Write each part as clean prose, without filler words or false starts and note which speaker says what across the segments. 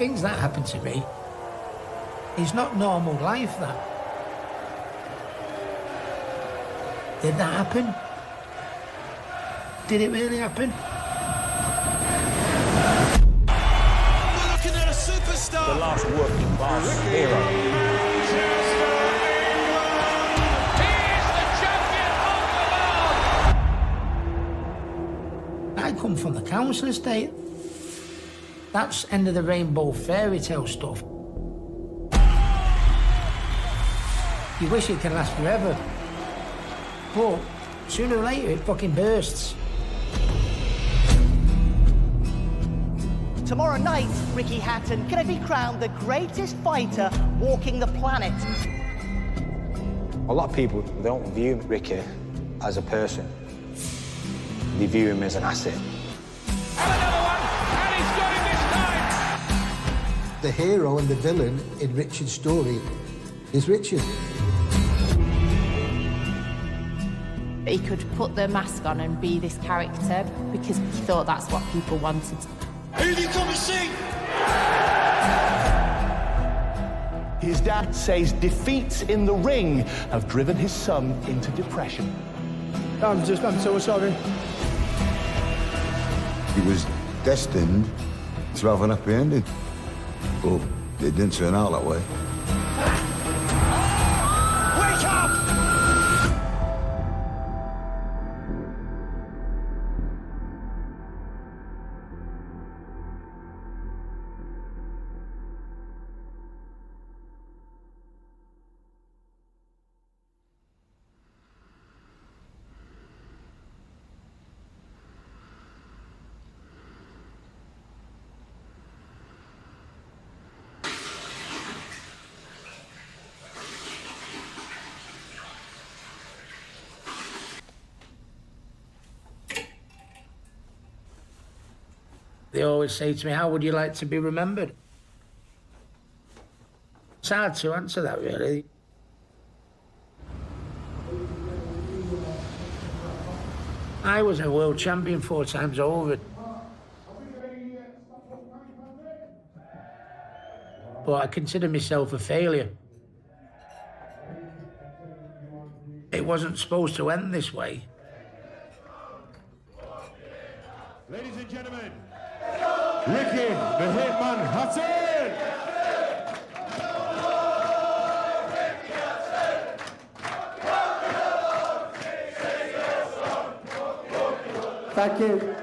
Speaker 1: things that happened to me, it's not normal life, that. Did that happen? Did it really happen?
Speaker 2: We're looking at a superstar.
Speaker 3: The last working class hero.
Speaker 1: I come from the council estate. That's end of the rainbow fairy tale stuff. You wish it could last forever. But sooner or later, it fucking bursts.
Speaker 4: Tomorrow night, Ricky Hatton can be crowned the greatest fighter walking the planet.
Speaker 3: A lot of people don't view Ricky as a person. They view him as an asset.
Speaker 5: The hero and the villain in Richard's story is Richard.
Speaker 6: He could put the mask on and be this character because he thought that's what people wanted.
Speaker 2: Who have you come to see?
Speaker 7: His dad says defeats in the ring have driven his son into depression.
Speaker 8: I'm so sorry.
Speaker 9: He was destined to have an happy ending, but it didn't turn out that way.
Speaker 2: Wake up!
Speaker 1: They always say to me, how would you like to be remembered? It's hard to answer that, really. I was a world champion 4 times over. But I consider myself a failure. It wasn't supposed to end this way.
Speaker 10: Ladies and gentlemen, Ricky the Hitman Hatton!
Speaker 8: Thank you.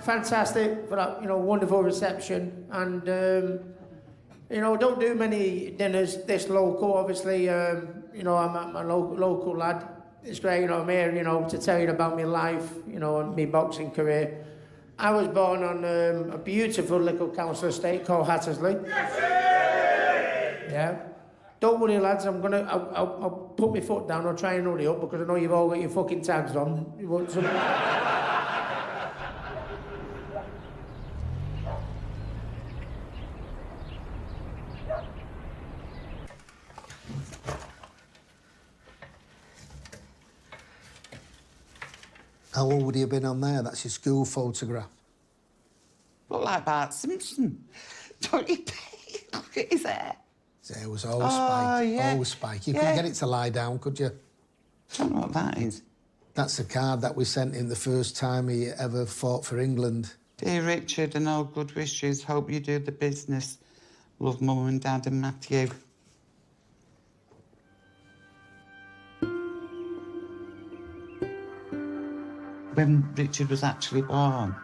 Speaker 8: Fantastic for that, wonderful reception. And, don't do many dinners this local. Obviously, I'm a local lad. It's great, I'm here, to tell you about my life, and my boxing career. I was born on a beautiful little council estate called Hattersley. Yeah. Don't worry, lads. I'll put my foot down. I'll try and hurry up because I know you've all got your fucking tags on. You want some?
Speaker 5: How old would he have been on there? That's your school photograph.
Speaker 11: Look like Bart Simpson. Don't you think? Look at his hair.
Speaker 5: His hair was always spiked.
Speaker 11: Yeah.
Speaker 5: Always spiked. You couldn't get it to lie down, could you?
Speaker 11: I don't know what that is.
Speaker 5: That's the card that we sent him the first time he ever fought for England.
Speaker 11: Dear Richard, and all good wishes. Hope you do the business. Love Mum and Dad and Matthew. When Richard was actually born,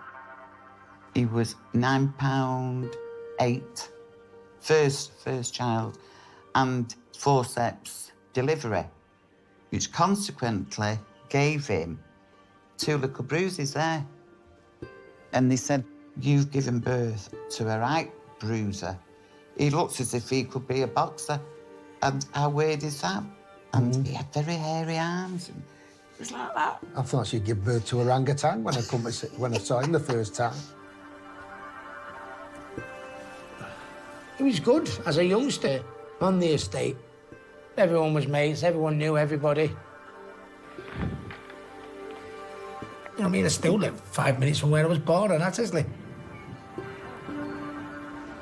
Speaker 11: he was £9.8, first child, and forceps delivery, which consequently gave him 2 little bruises there. And they said, you've given birth to a right bruiser. He looks as if he could be a boxer. And how weird is that? And he had very hairy arms. And it was like that.
Speaker 5: I thought she'd give birth to orangutan when I saw him the first time.
Speaker 1: It was good as a youngster on the estate. Everyone was mates, everyone knew everybody. I still live 5 minutes from where I was born in Hattersley.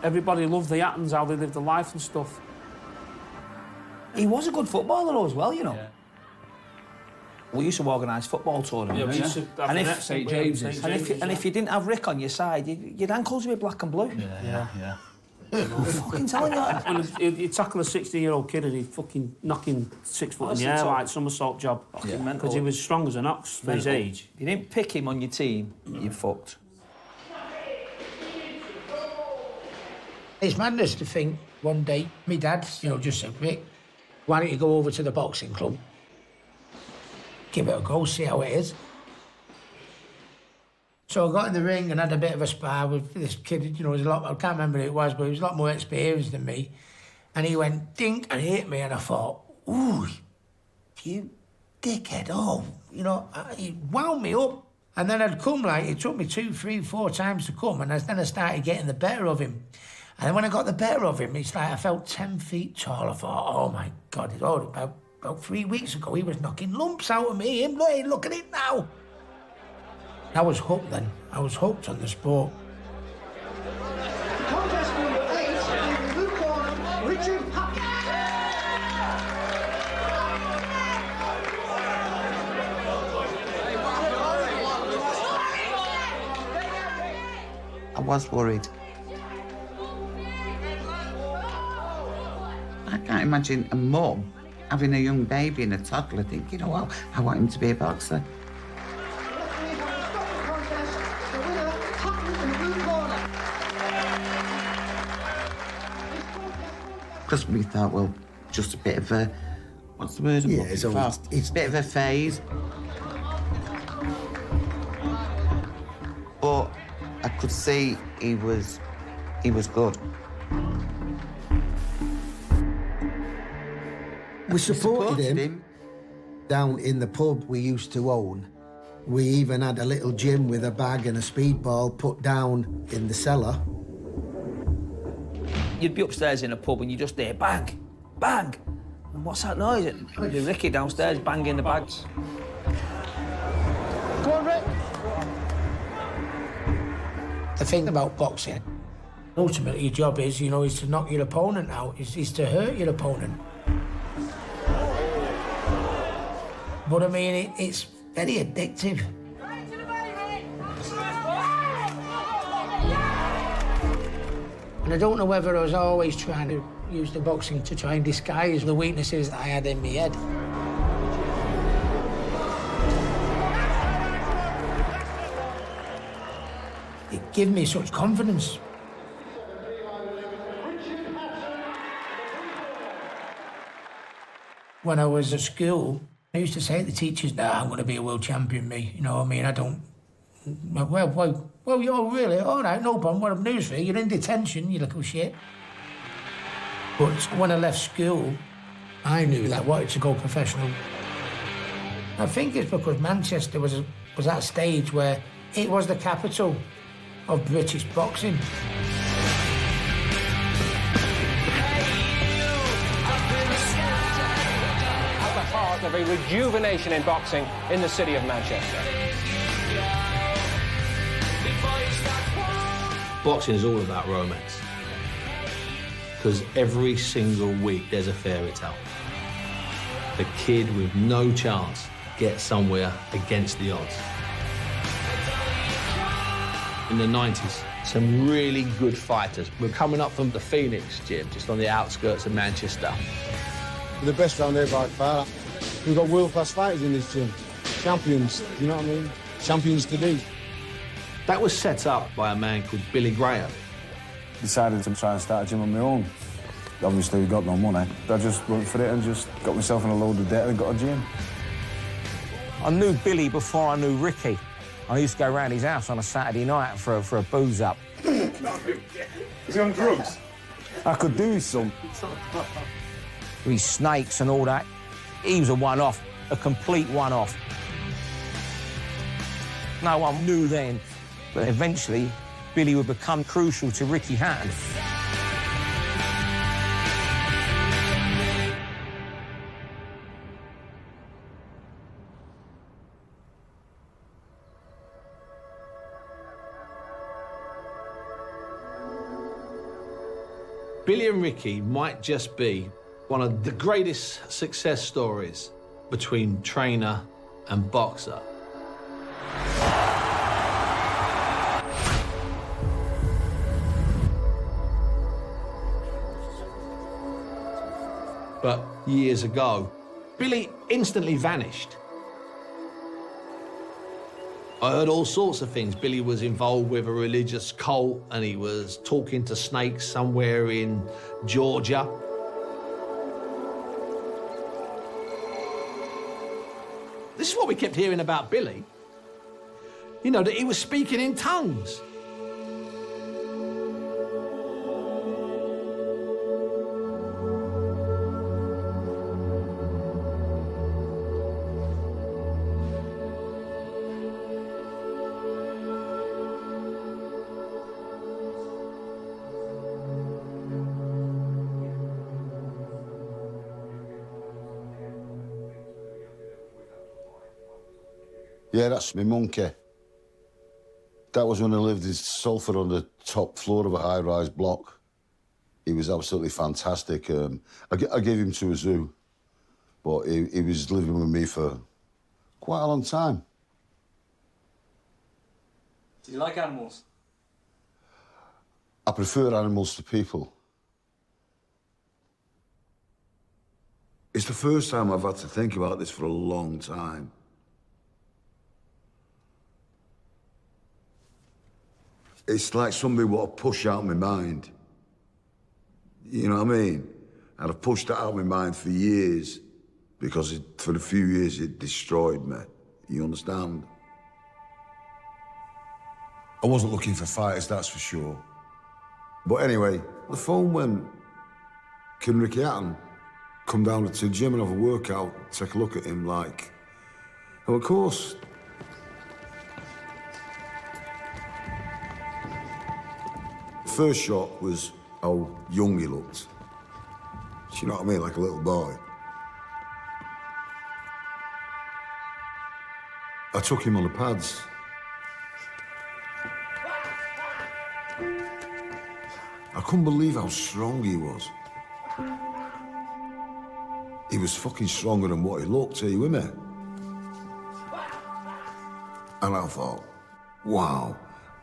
Speaker 12: Everybody loved the Hattons, how they lived their life and stuff.
Speaker 13: He was a good footballer though as well, you know. Yeah. We used to organise football tournaments.
Speaker 12: Yeah, we used to have
Speaker 13: and
Speaker 12: St James's.
Speaker 13: And if you didn't have Rick on your side, your ankles would be black and blue.
Speaker 12: Yeah.
Speaker 13: I'm fucking telling you.
Speaker 12: And he'd tackle a 16-year-old kid and he'd fucking knock him 6 foot in the air like somersault job. Because he was strong as an ox for his age.
Speaker 13: If you didn't pick him on your team, you're fucked.
Speaker 1: It's madness to think one day, my dad, you know, just said, Rick, why don't you go over to the boxing club? Give it a go, see how it is. So I got in the ring and had a bit of a spar with this kid, you know, I can't remember who it was, but he was a lot more experienced than me. And he went dink and hit me, and I thought, ooh, you dickhead, oh, you know, he wound me up. And then I'd come, like, it took me 2, 3, 4 times to come, and then I started getting the better of him. And then when I got the better of him, it's like I felt 10 feet tall. I thought, oh my God, it's all about 3 weeks ago, he was knocking lumps out of me. Look at it now. I was hooked then. I was hooked on the sport.
Speaker 2: Contest number 8, in the blue corner, Richard
Speaker 11: I was worried. I can't imagine a mum having a young baby and a toddler thinking, oh, well, I want him to be a boxer. Because we thought, well, just a bit of a, what's the word I'm looking for? It's a bit of a phase. But I could see he was good.
Speaker 5: We supported him down in the pub we used to own. We even had a little gym with a bag and a speedball put down in the cellar.
Speaker 13: You'd be upstairs in a pub and you just hear bang, bang. And what's that noise? It'd be Ricky downstairs banging the bags.
Speaker 1: Go on, Rick. The thing about boxing, ultimately your job is, you know, is to knock your opponent out, is to hurt your opponent. But I mean, it's very addictive. And I don't know whether I was always trying to use the boxing to try and disguise the weaknesses that I had in my head. It gave me such confidence. When I was at school, I used to say to the teachers, nah, I'm going to be a world champion, me. You know what I mean? I don't... Well, you're really... All right, no problem. What news for you? You're in detention, you little shit. But when I left school, I knew that I wanted to go professional. I think it's because Manchester was at a stage where it was the capital of British boxing.
Speaker 14: Of a rejuvenation in boxing in the city of Manchester.
Speaker 15: Boxing is all about romance. Because every single week there's a fairy tale. The kid with no chance gets somewhere against the odds. In the 90s, some really good fighters were coming up from the Phoenix gym, just on the outskirts of Manchester.
Speaker 16: We're the best round there by far. We've got world-class fighters in this gym. Champions, you know what I mean? Champions to be.
Speaker 15: That was set up by a man called Billy Graham.
Speaker 17: Decided to try and start a gym on my own. Obviously, we got no money. I just went for it and just got myself in a load of debt and got a gym.
Speaker 18: I knew Billy before I knew Ricky. I used to go round his house on a Saturday night for a booze-up.
Speaker 17: Is he on drugs? I could do with some.
Speaker 18: With snakes and all that. He was a one-off, a complete one-off. No one knew then, but eventually Billy would become crucial to Ricky Hatton.
Speaker 15: Billy and Ricky might just be one of the greatest success stories between trainer and boxer. But years ago, Billy instantly vanished. I heard all sorts of things. Billy was involved with a religious cult and he was talking to snakes somewhere in Georgia. This is what we kept hearing about Billy. You know, that he was speaking in tongues.
Speaker 9: Yeah, that's my monkey. That was when I lived in Salford on the top floor of a high-rise block. He was absolutely fantastic. I gave him to a zoo, but he was living with me for quite a long time.
Speaker 19: Do you like animals?
Speaker 9: I prefer animals to people. It's the first time I've had to think about this for a long time. It's like somebody would push out my mind. You know what I mean? And I've pushed it out of my mind for years because for a few years it destroyed me. You understand? I wasn't looking for fighters, that's for sure. But anyway, the phone went. Can Ricky Hatton come down to the gym and have a workout, take a look at him like... Oh, of course. First shock was how young he looked. Do you know what I mean? Like a little boy. I took him on the pads. I couldn't believe how strong he was. He was fucking stronger than what he looked, are you with me? And I thought, wow.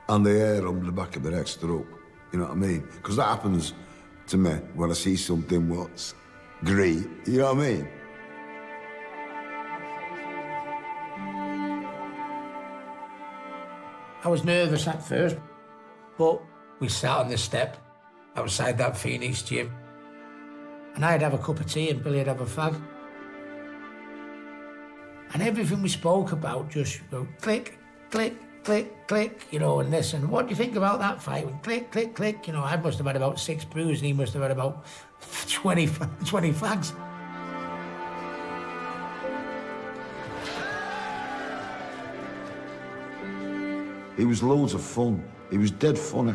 Speaker 9: And the hair on the back of the neck stood up. You know what I mean? Because that happens to me when I see something what's great. You know what I mean?
Speaker 1: I was nervous at first, but we sat on the step outside that Phoenix gym. And I'd have a cup of tea and Billy'd have a fag. And everything we spoke about just go click, click, click, click, you know, and this, and what do you think about that fight? And click, click, click, you know, I must have had about 6 brews and he must have had about 20 fags.
Speaker 9: He was loads of fun. He was dead funny.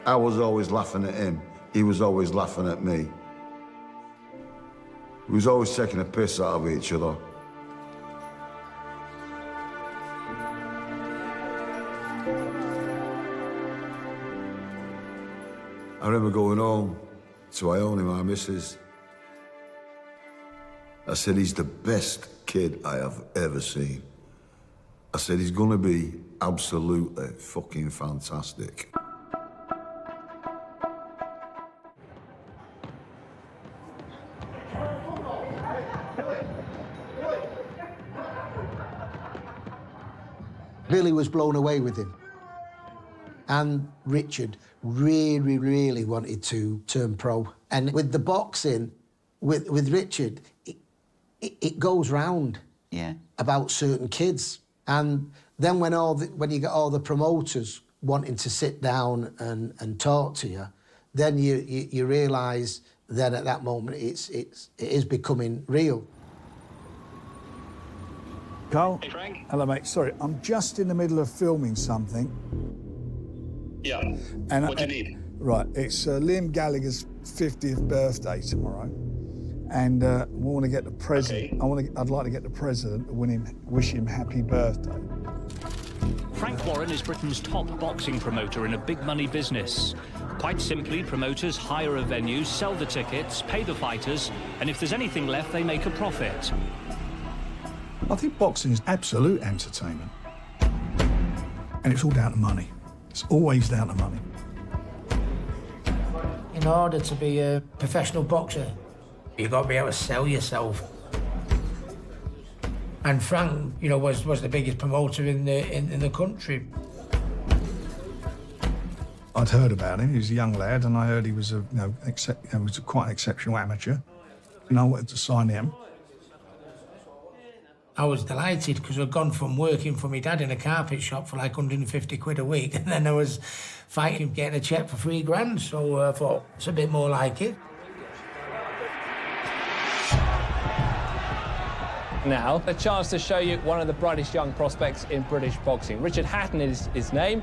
Speaker 9: I was always laughing at him. He was always laughing at me. We was always taking a piss out of each other. I remember going home to Ione, my missus. I said, he's the best kid I have ever seen. I said, he's gonna be absolutely fucking fantastic.
Speaker 5: Billy was blown away with him. And Richard really, really wanted to turn pro. And with the boxing, with Richard, it goes round about certain kids. And then when you get all the promoters wanting to sit down and talk to you, then you realise that at that moment it is becoming real.
Speaker 20: Carl? Hey, Frank. Hello, mate. Sorry, I'm just in the middle of filming something.
Speaker 19: Yeah.
Speaker 20: And
Speaker 19: what do you need?
Speaker 20: Right, it's Liam Gallagher's 50th birthday tomorrow. And I want to get the president. I'd like to get the president to wish him happy birthday.
Speaker 21: Frank Warren is Britain's top boxing promoter in a big money business. Quite simply, promoters hire a venue, sell the tickets, pay the fighters, and if there's anything left, they make a profit.
Speaker 20: I think boxing is absolute entertainment. And it's all down to money. It's always down to money.
Speaker 1: In order to be a professional boxer, you've got to be able to sell yourself. And Frank, you know, was the biggest promoter in the country.
Speaker 20: I'd heard about him. He was a young lad, and I heard he was was quite an exceptional amateur. And I wanted to sign him.
Speaker 1: I was delighted because I'd gone from working for my dad in a carpet shop for like 150 quid a week, and then I was fighting, getting a cheque for $3,000. So I thought it's a bit more like it.
Speaker 14: Now, a chance to show you one of the brightest young prospects in British boxing. Richard Hatton is his name.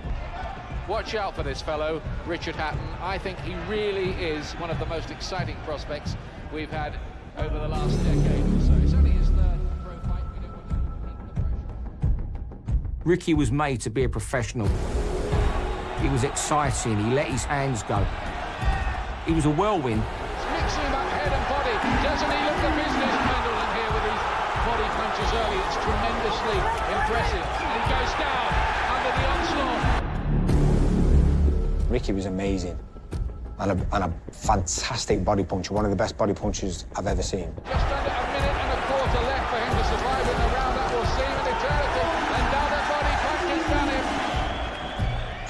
Speaker 22: Watch out for this fellow, Richard Hatton. I think he really is one of the most exciting prospects we've had over the last decade or so. It's only his third pro fight. We don't want to keep the pressure.
Speaker 18: Ricky was made to be a professional. He was exciting, he let his hands go. He was a whirlwind.
Speaker 22: Mixing him up head and body. Doesn't he look the business Pendleton here with these body punches early? It's tremendously impressive. And he goes down under the onslaught.
Speaker 3: Ricky was amazing and a fantastic body puncher, one of the best body punchers I've ever seen.
Speaker 22: Just under a minute and a quarter left for him to survive in the round. That will seem an eternity. Another body punch has done him.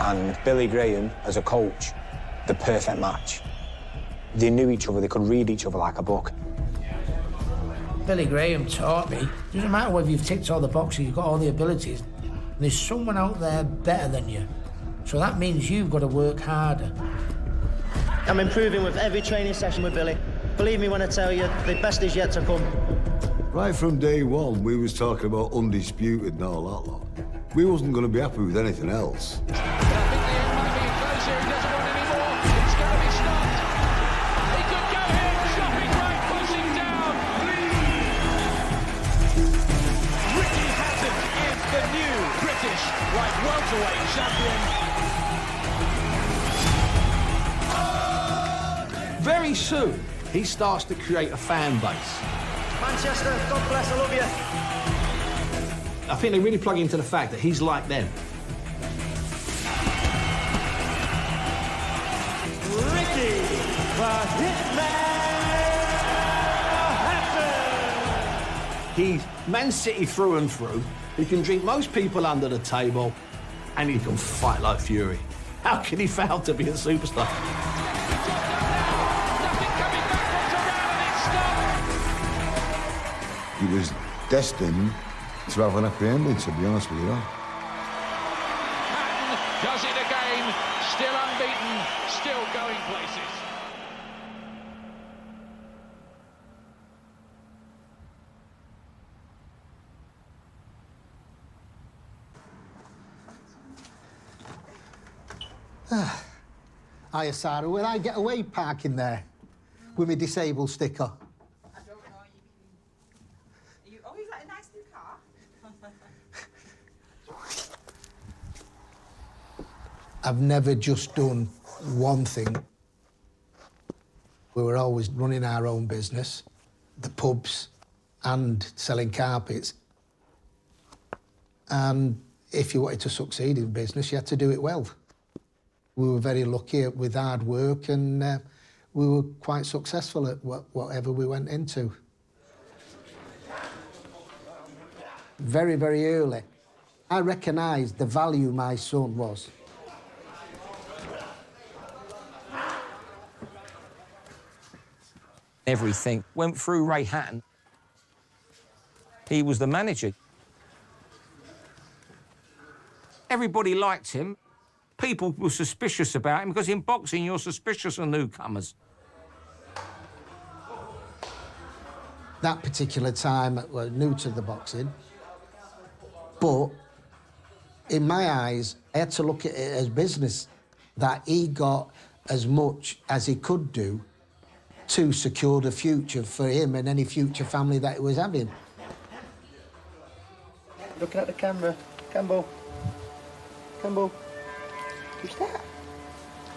Speaker 3: And Billy Graham, as a coach, the perfect match. They knew each other, they could read each other like a book.
Speaker 1: Billy Graham taught me, it doesn't matter whether you've ticked all the boxes, you've got all the abilities, there's someone out there better than you. So that means you've got to work harder.
Speaker 4: I'm improving with every training session with Billy. Believe me when I tell you, the best is yet to come.
Speaker 9: Right from day one, we was talking about undisputed and all that lot. We wasn't going to be happy with anything else.
Speaker 21: Light welterweight champion.
Speaker 15: Very soon, he starts to create a fan base.
Speaker 4: Manchester, God bless, I love you.
Speaker 15: I think they really plug into the fact that he's like them.
Speaker 21: Ricky the Hitman Hatton.
Speaker 15: He's Man City through and through. He can drink most people under the table, and he can fight like fury. How can he fail to be a superstar?
Speaker 9: He was destined to have an happy ending, to be honest with you.
Speaker 22: Hatton does it again, still unbeaten, still going places.
Speaker 5: Hiya, Sarah. Will I get away parking there with my disabled sticker?
Speaker 23: I don't know. Oh, is that a nice new car?
Speaker 5: I've never just done one thing. We were always running our own business, the pubs and selling carpets. And if you wanted to succeed in business, you had to do it well. We were very lucky with hard work, and we were quite successful at whatever we went into. Very, very early, I recognised the value my son was.
Speaker 18: Everything went through Ray Hatton. He was the manager. Everybody liked him. People were suspicious about him because in boxing you're suspicious of newcomers.
Speaker 5: That particular time, I was new to the boxing, but in my eyes, I had to look at it as business, that he got as much as he could do to secure the future for him and any future family that he was having.
Speaker 4: Looking at the camera. Campbell. Campbell. Who's that?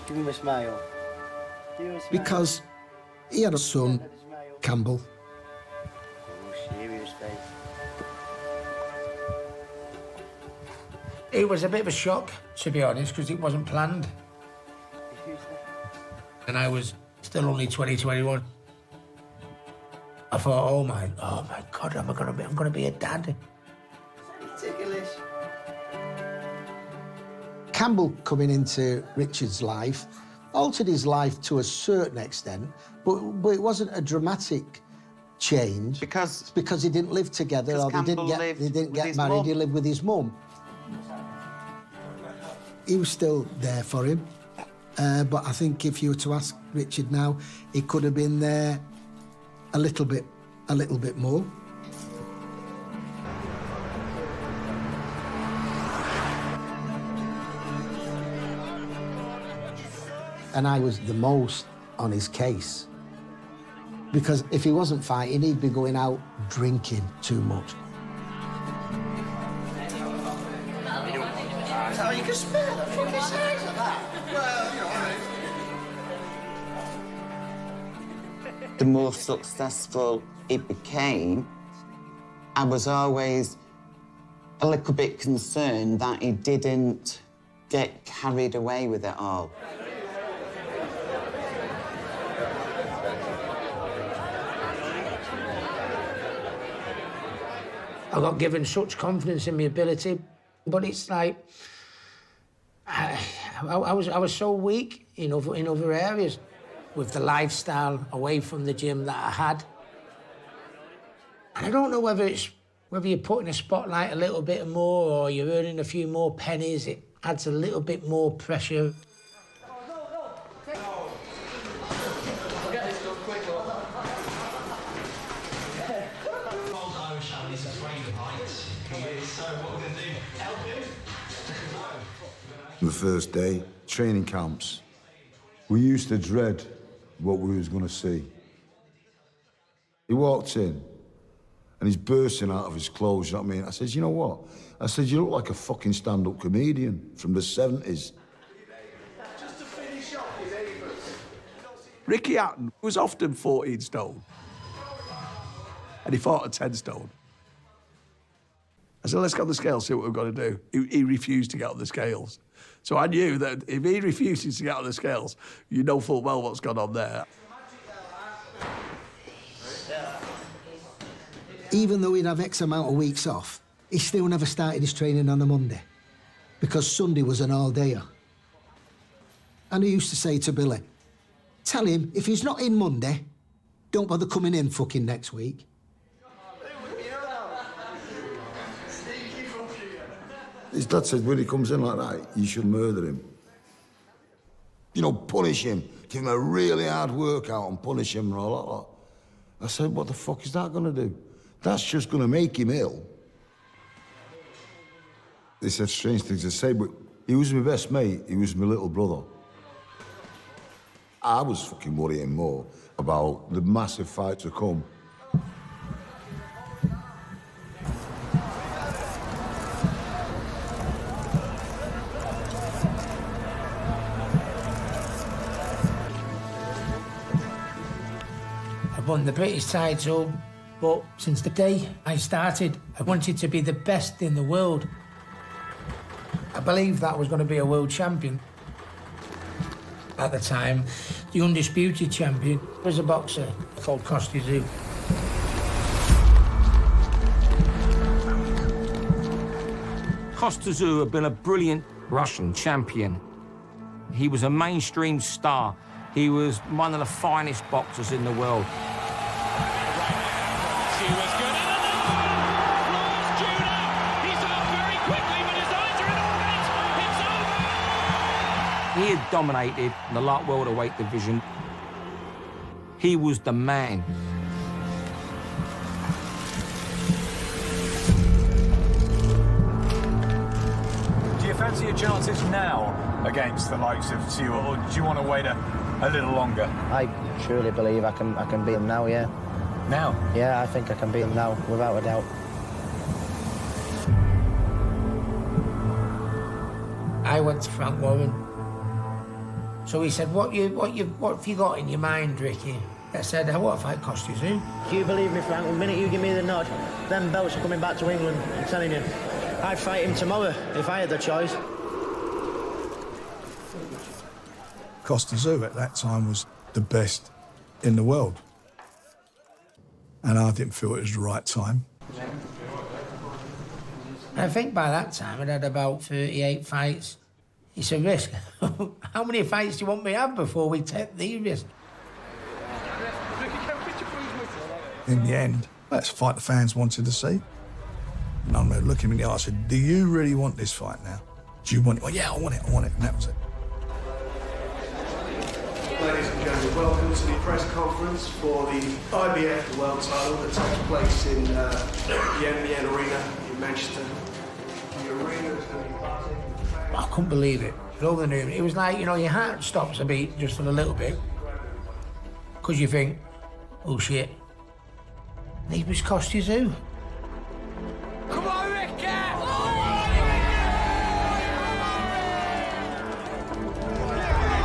Speaker 4: Give him a smile. Give him a smile.
Speaker 5: Because he had a son, Campbell.
Speaker 4: Oh, serious face.
Speaker 1: It was a bit of a shock, to be honest, because it wasn't planned. And I was still only 20, 21. I thought, oh my God, I'm gonna be a dad.
Speaker 4: Ticklish.
Speaker 5: Campbell coming into Richard's life altered his life to a certain extent, but it wasn't a dramatic change because he didn't live together or they didn't get married. He lived with his mum. He was still there for him, but I think if you were to ask Richard now, he could have been there a little bit more. And I was the most on his case. Because if he wasn't fighting, he'd be going out drinking too much.
Speaker 2: So you can spare the fucking size of that. Well, you know.
Speaker 11: The more successful it became, I was always a little bit concerned that he didn't get carried away with it all.
Speaker 1: I got given such confidence in my ability, but it's like I was so weak in other areas with the lifestyle away from the gym that I had. And I don't know whether you're putting a spotlight a little bit more or you're earning a few more pennies. It adds a little bit more pressure.
Speaker 9: The first day, training camps. We used to dread what we was going to see. He walked in, and he's bursting out of his clothes, you know what I mean? I said, you know what? I said, you look like a fucking stand-up comedian from the 70s.
Speaker 20: Ricky Hatton was often 14 stone, and he fought at 10 stone. I said, let's get on the scales, see what we've got to do. He refused to get on the scales. So I knew that if he refuses to get on the scales, you know full well what's gone on there.
Speaker 5: Even though he'd have X amount of weeks off, he still never started his training on a Monday because Sunday was an all-dayer. And he used to say to Billy, tell him if he's not in Monday, don't bother coming in fucking next week.
Speaker 9: His dad said, when he comes in like that, you should murder him. You know, punish him. Give him a really hard workout and punish him and all that. I said, what the fuck is that going to do? That's just going to make him ill. They said strange things to say, but he was my best mate. He was my little brother. I was fucking worrying more about the massive fight to come.
Speaker 1: Won the British title, but since the day I started, I wanted to be the best in the world. I believed that I was going to be a world champion. At the time, the undisputed champion was a boxer called Kostya Tszyu.
Speaker 18: Kostya Tszyu had been a brilliant Russian champion. He was a mainstream star. He was one of the finest boxers in the world. He had dominated the light welterweight division. He was the man.
Speaker 6: Do you fancy your chances now against the likes of Tszyu, or do you want to wait a a little longer?
Speaker 4: I truly believe I can beat him now, yeah.
Speaker 6: Now?
Speaker 4: Yeah, I think I can beat him now, without a doubt.
Speaker 1: I went to Frank Warren. So he said, what have you got in your mind, Ricky? I said, what if it cost you, Zoo?
Speaker 4: Do you believe me, Frank? The minute you give me the nod, them belts are coming back to England. I'm telling you. I'd fight him tomorrow if I had the choice.
Speaker 7: Costa Tszyu at that time was the best in the world. And I didn't feel it was the right time.
Speaker 1: I think by that time I'd had about 38 fights. It's a risk. How many fights do you want me to have before we take the risk?
Speaker 7: In the end, that's a fight the fans wanted to see. And I remember looking him in the eye, I said, do you really want this fight now? Do you want it? Oh, yeah, I want it. And that was it.
Speaker 10: Ladies and gentlemen, welcome to the press conference for the IBF World Title that takes place in the MBN Arena in Manchester. The arena is going to be buzzing.
Speaker 1: I couldn't believe it. It was like, your heart stops a beat just for a little bit. Because you think, oh shit. And he was Costa Tszyu.
Speaker 2: Come on, Ricky!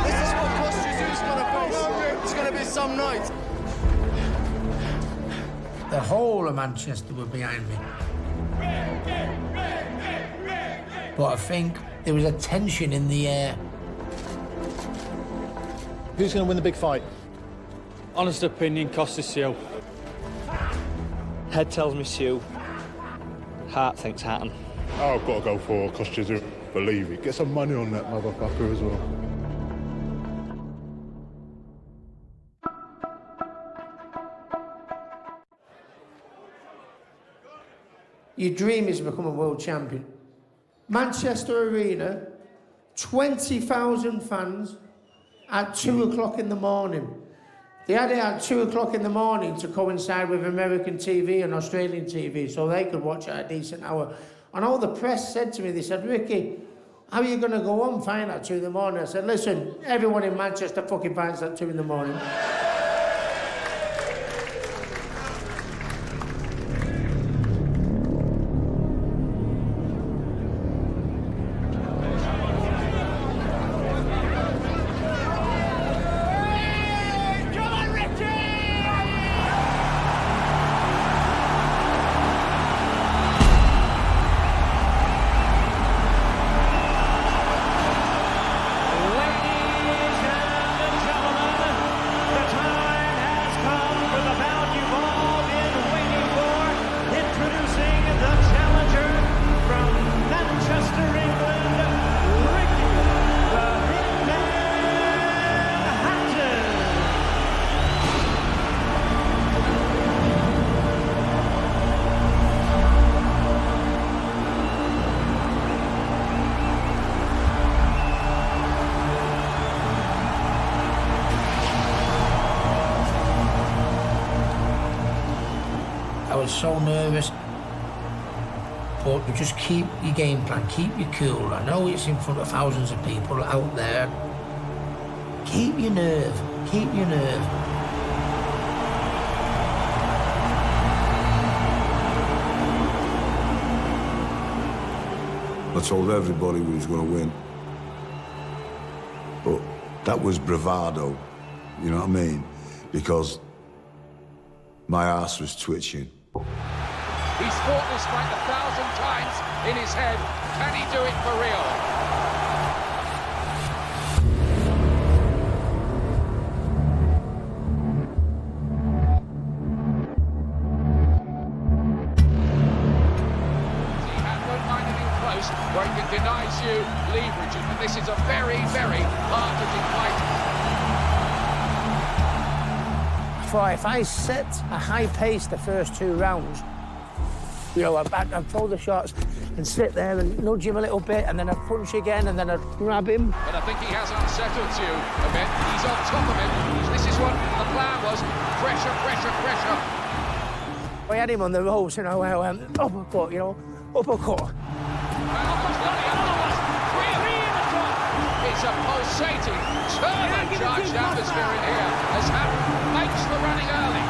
Speaker 2: This is what Costa Tszyu's gonna be. It's gonna be some night.
Speaker 1: The whole of Manchester were behind me. But I think there was a tension in the air.
Speaker 6: Who's going to win the big fight? Honest opinion, Costa Tszyu. Head tells me Tszyu. Heart thinks Hatton.
Speaker 24: Oh, I've got to go for Costa Tszyu. Believe it. Get some money on that motherfucker as well.
Speaker 8: Your dream is to become a world champion. Manchester Arena, 20,000 fans at 2 o'clock in the morning. They had it at 2 o'clock in the morning to coincide with American TV and Australian TV, so they could watch at a decent hour. And all the press said to me, they said, Ricky, how are you going to go on fighting at 2 in the morning? I said, listen, everyone in Manchester fucking fights at 2 in the morning.
Speaker 1: I was so nervous. But just keep your game plan, keep your cool. I know it's in front of thousands of people out there. Keep your nerve, keep your nerve.
Speaker 9: I told everybody we was going to win. But that was bravado, you know what I mean? Because my ass was twitching.
Speaker 22: He's fought this fight 1,000 times in his head. Can he do it for real? He won't mind anything close where he can deny you leverage, but this is a very, very hard-hitting fight.
Speaker 1: If I set a high pace the first 2 rounds, I'd throw the shots and sit there and nudge him a little bit, and then I'd punch again, and then I'd grab him.
Speaker 22: But I think he has unsettled you a bit. He's on top of him. This is what the plan was. Pressure, pressure, pressure.
Speaker 1: I had him on the ropes, uppercut, uppercut.
Speaker 22: Three in the top. is a pulsating, turbocharged atmosphere in here as Hatton makes the running early.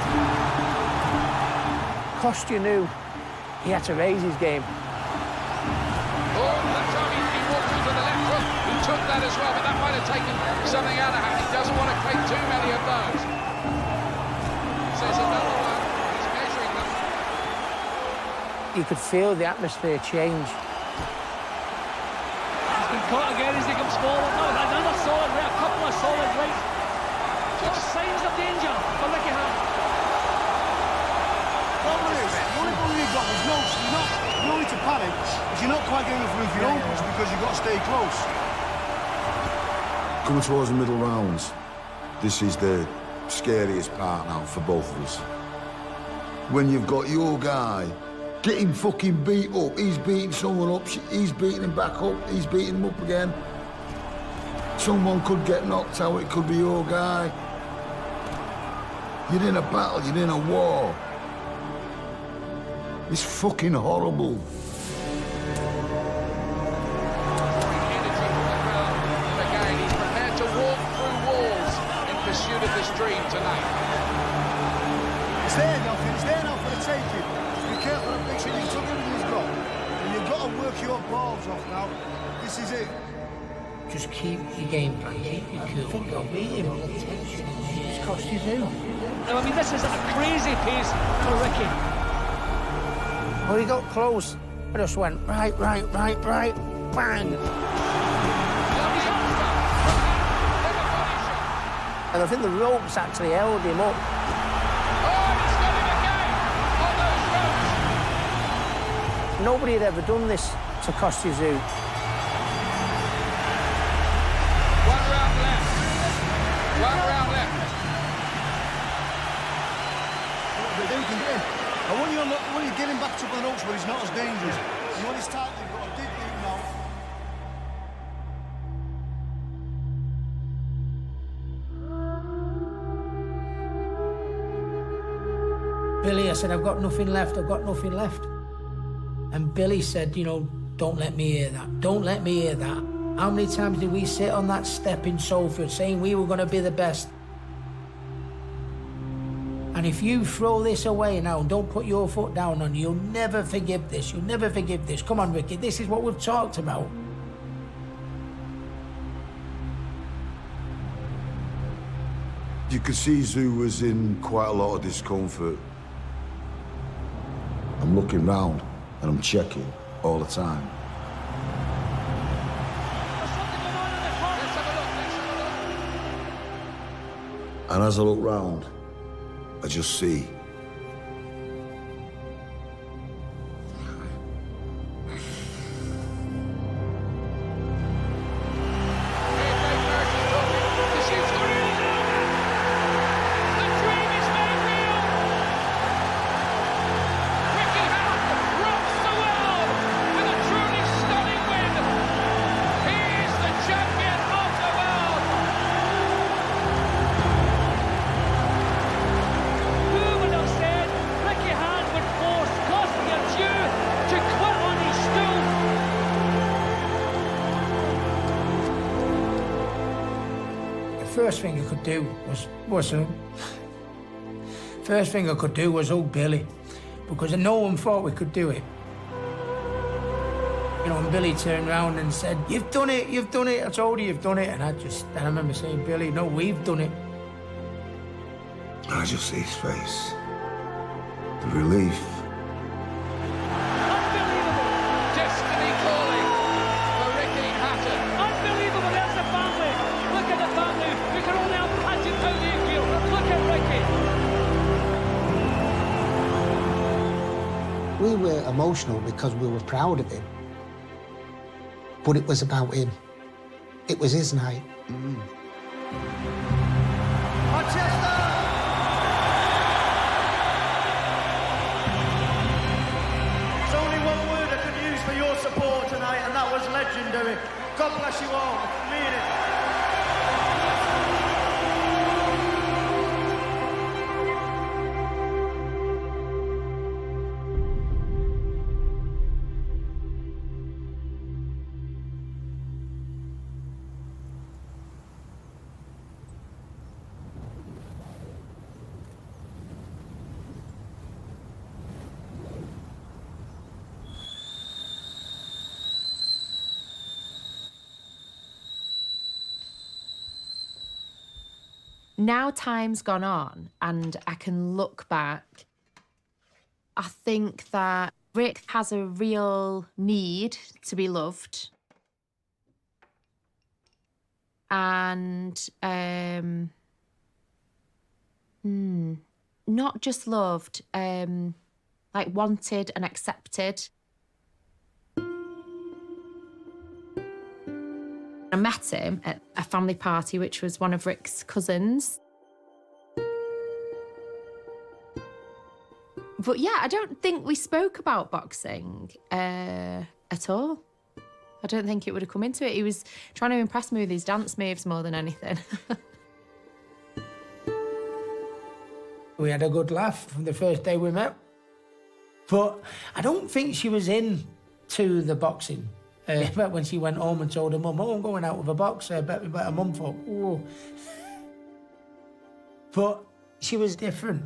Speaker 8: Kostya knew he had to raise his game.
Speaker 22: Oh, that time he walked into the left hook. He took that as well, but that might have taken something out of Hatton. He doesn't want to create too many of those. Says another one. He's measuring them.
Speaker 8: You could feel the atmosphere change.
Speaker 19: He's been caught again as he comes forward. No, another solid right, a couple of solid rights. Just signs of danger for Ricky Hatton.
Speaker 2: The only problem you've got is no need to panic if you're not quite getting enough room for your own punch because you've got to stay close.
Speaker 9: Coming towards the middle rounds, this is the scariest part now for both of us. When you've got your guy getting fucking beat up, he's beating someone up, he's beating him back up, he's beating him up again. Someone could get knocked out, it could be your guy. You're in a battle, you're in a war. It's fucking horrible.
Speaker 22: Again, he's prepared to walk through walls in pursuit of this dream tonight.
Speaker 2: It's there now for the taking. Be careful of big shit. You took everything he's got. And you've got to work your balls off now. This is it.
Speaker 1: Just keep your game plan, keep your cool. Don't beat him. It's cost you too.
Speaker 19: I mean, this is at a crazy pace for Ricky.
Speaker 8: When he got close, I just went right, bang. And I think the ropes actually held him up. Nobody had ever done this to Kostya Tszyu.
Speaker 22: One round left.
Speaker 2: Then you can get him. And when you're getting back to the ropes where he's not as dangerous, you want his tight, you've got to dig deep now.
Speaker 1: Billy, I said, I've got nothing left. And Billy said, you know, don't let me hear that. Don't let me hear that. How many times did we sit on that step in Salford saying we were going to be the best? And if you throw this away now and don't put your foot down on, you'll never forgive this. You'll never forgive this. Come on, Ricky, this is what we've talked about.
Speaker 9: You could see Tszyu was in quite a lot of discomfort. I'm looking round and I'm checking all the time. And as I look round, I just see
Speaker 1: First thing I could do was hug Billy, because no one thought we could do it. You know, and Billy turned around and said, you've done it, I told you you've done it. And I remember saying, Billy, no, we've done it.
Speaker 9: And I just see his face. The relief.
Speaker 22: Destiny calling for Ricky Hatton.
Speaker 19: Unbelievable, there's the family. Look at the family. We can only imagine how they feel. Look at Ricky.
Speaker 5: We were emotional because we were proud of him. But it was about him. It was his night.
Speaker 2: Manchester! There's only one word I could use for your support tonight, and that was legendary. God bless you all. I mean it.
Speaker 12: Now time's gone on and I can look back, I think that Rick has a real need to be loved. And not just loved, like wanted and accepted. I met him at a family party, which was one of Rick's cousins. But yeah, I don't think we spoke about boxing at all. I don't think it would have come into it. He was trying to impress me with his dance moves more than anything.
Speaker 1: We had a good laugh from the first day we met. But I don't think she was into the boxing. But when she went home and told her mum, oh, I'm going out with a boxer, bet her mum thought, oh. But she was different.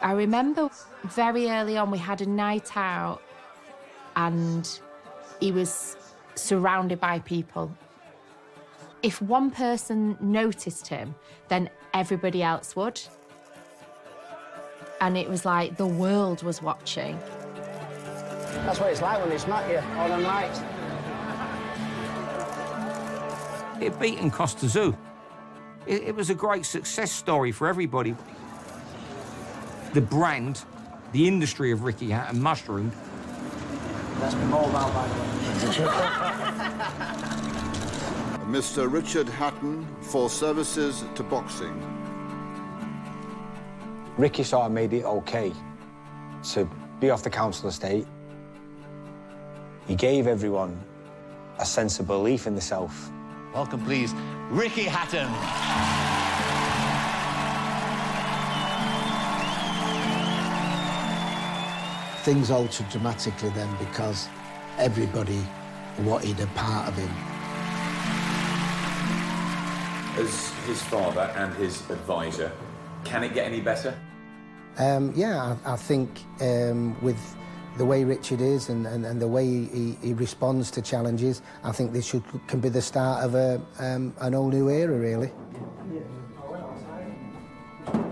Speaker 12: I remember very early on we had a night out and he was surrounded by people. If one person noticed him, then everybody else would. And it was like the world was watching.
Speaker 4: That's what it's like when they smack you, all them lights.
Speaker 18: It beaten Costa Zoo. It was a great success story for everybody. The brand, the industry of Ricky Hatton mushroomed.
Speaker 4: That's been rolled out, by the way.
Speaker 13: Mr. Richard Hatton for services to boxing.
Speaker 3: Ricky sort of made it okay to be off the council estate. He gave everyone a sense of belief in themselves.
Speaker 16: Welcome, please, Ricky Hatton.
Speaker 5: Things altered dramatically then because everybody wanted a part of him.
Speaker 17: As his father and his advisor, can it get any better?
Speaker 4: Yeah, I think with the way Richard is and the way he responds to challenges, I think this can be the start of an all new era, really.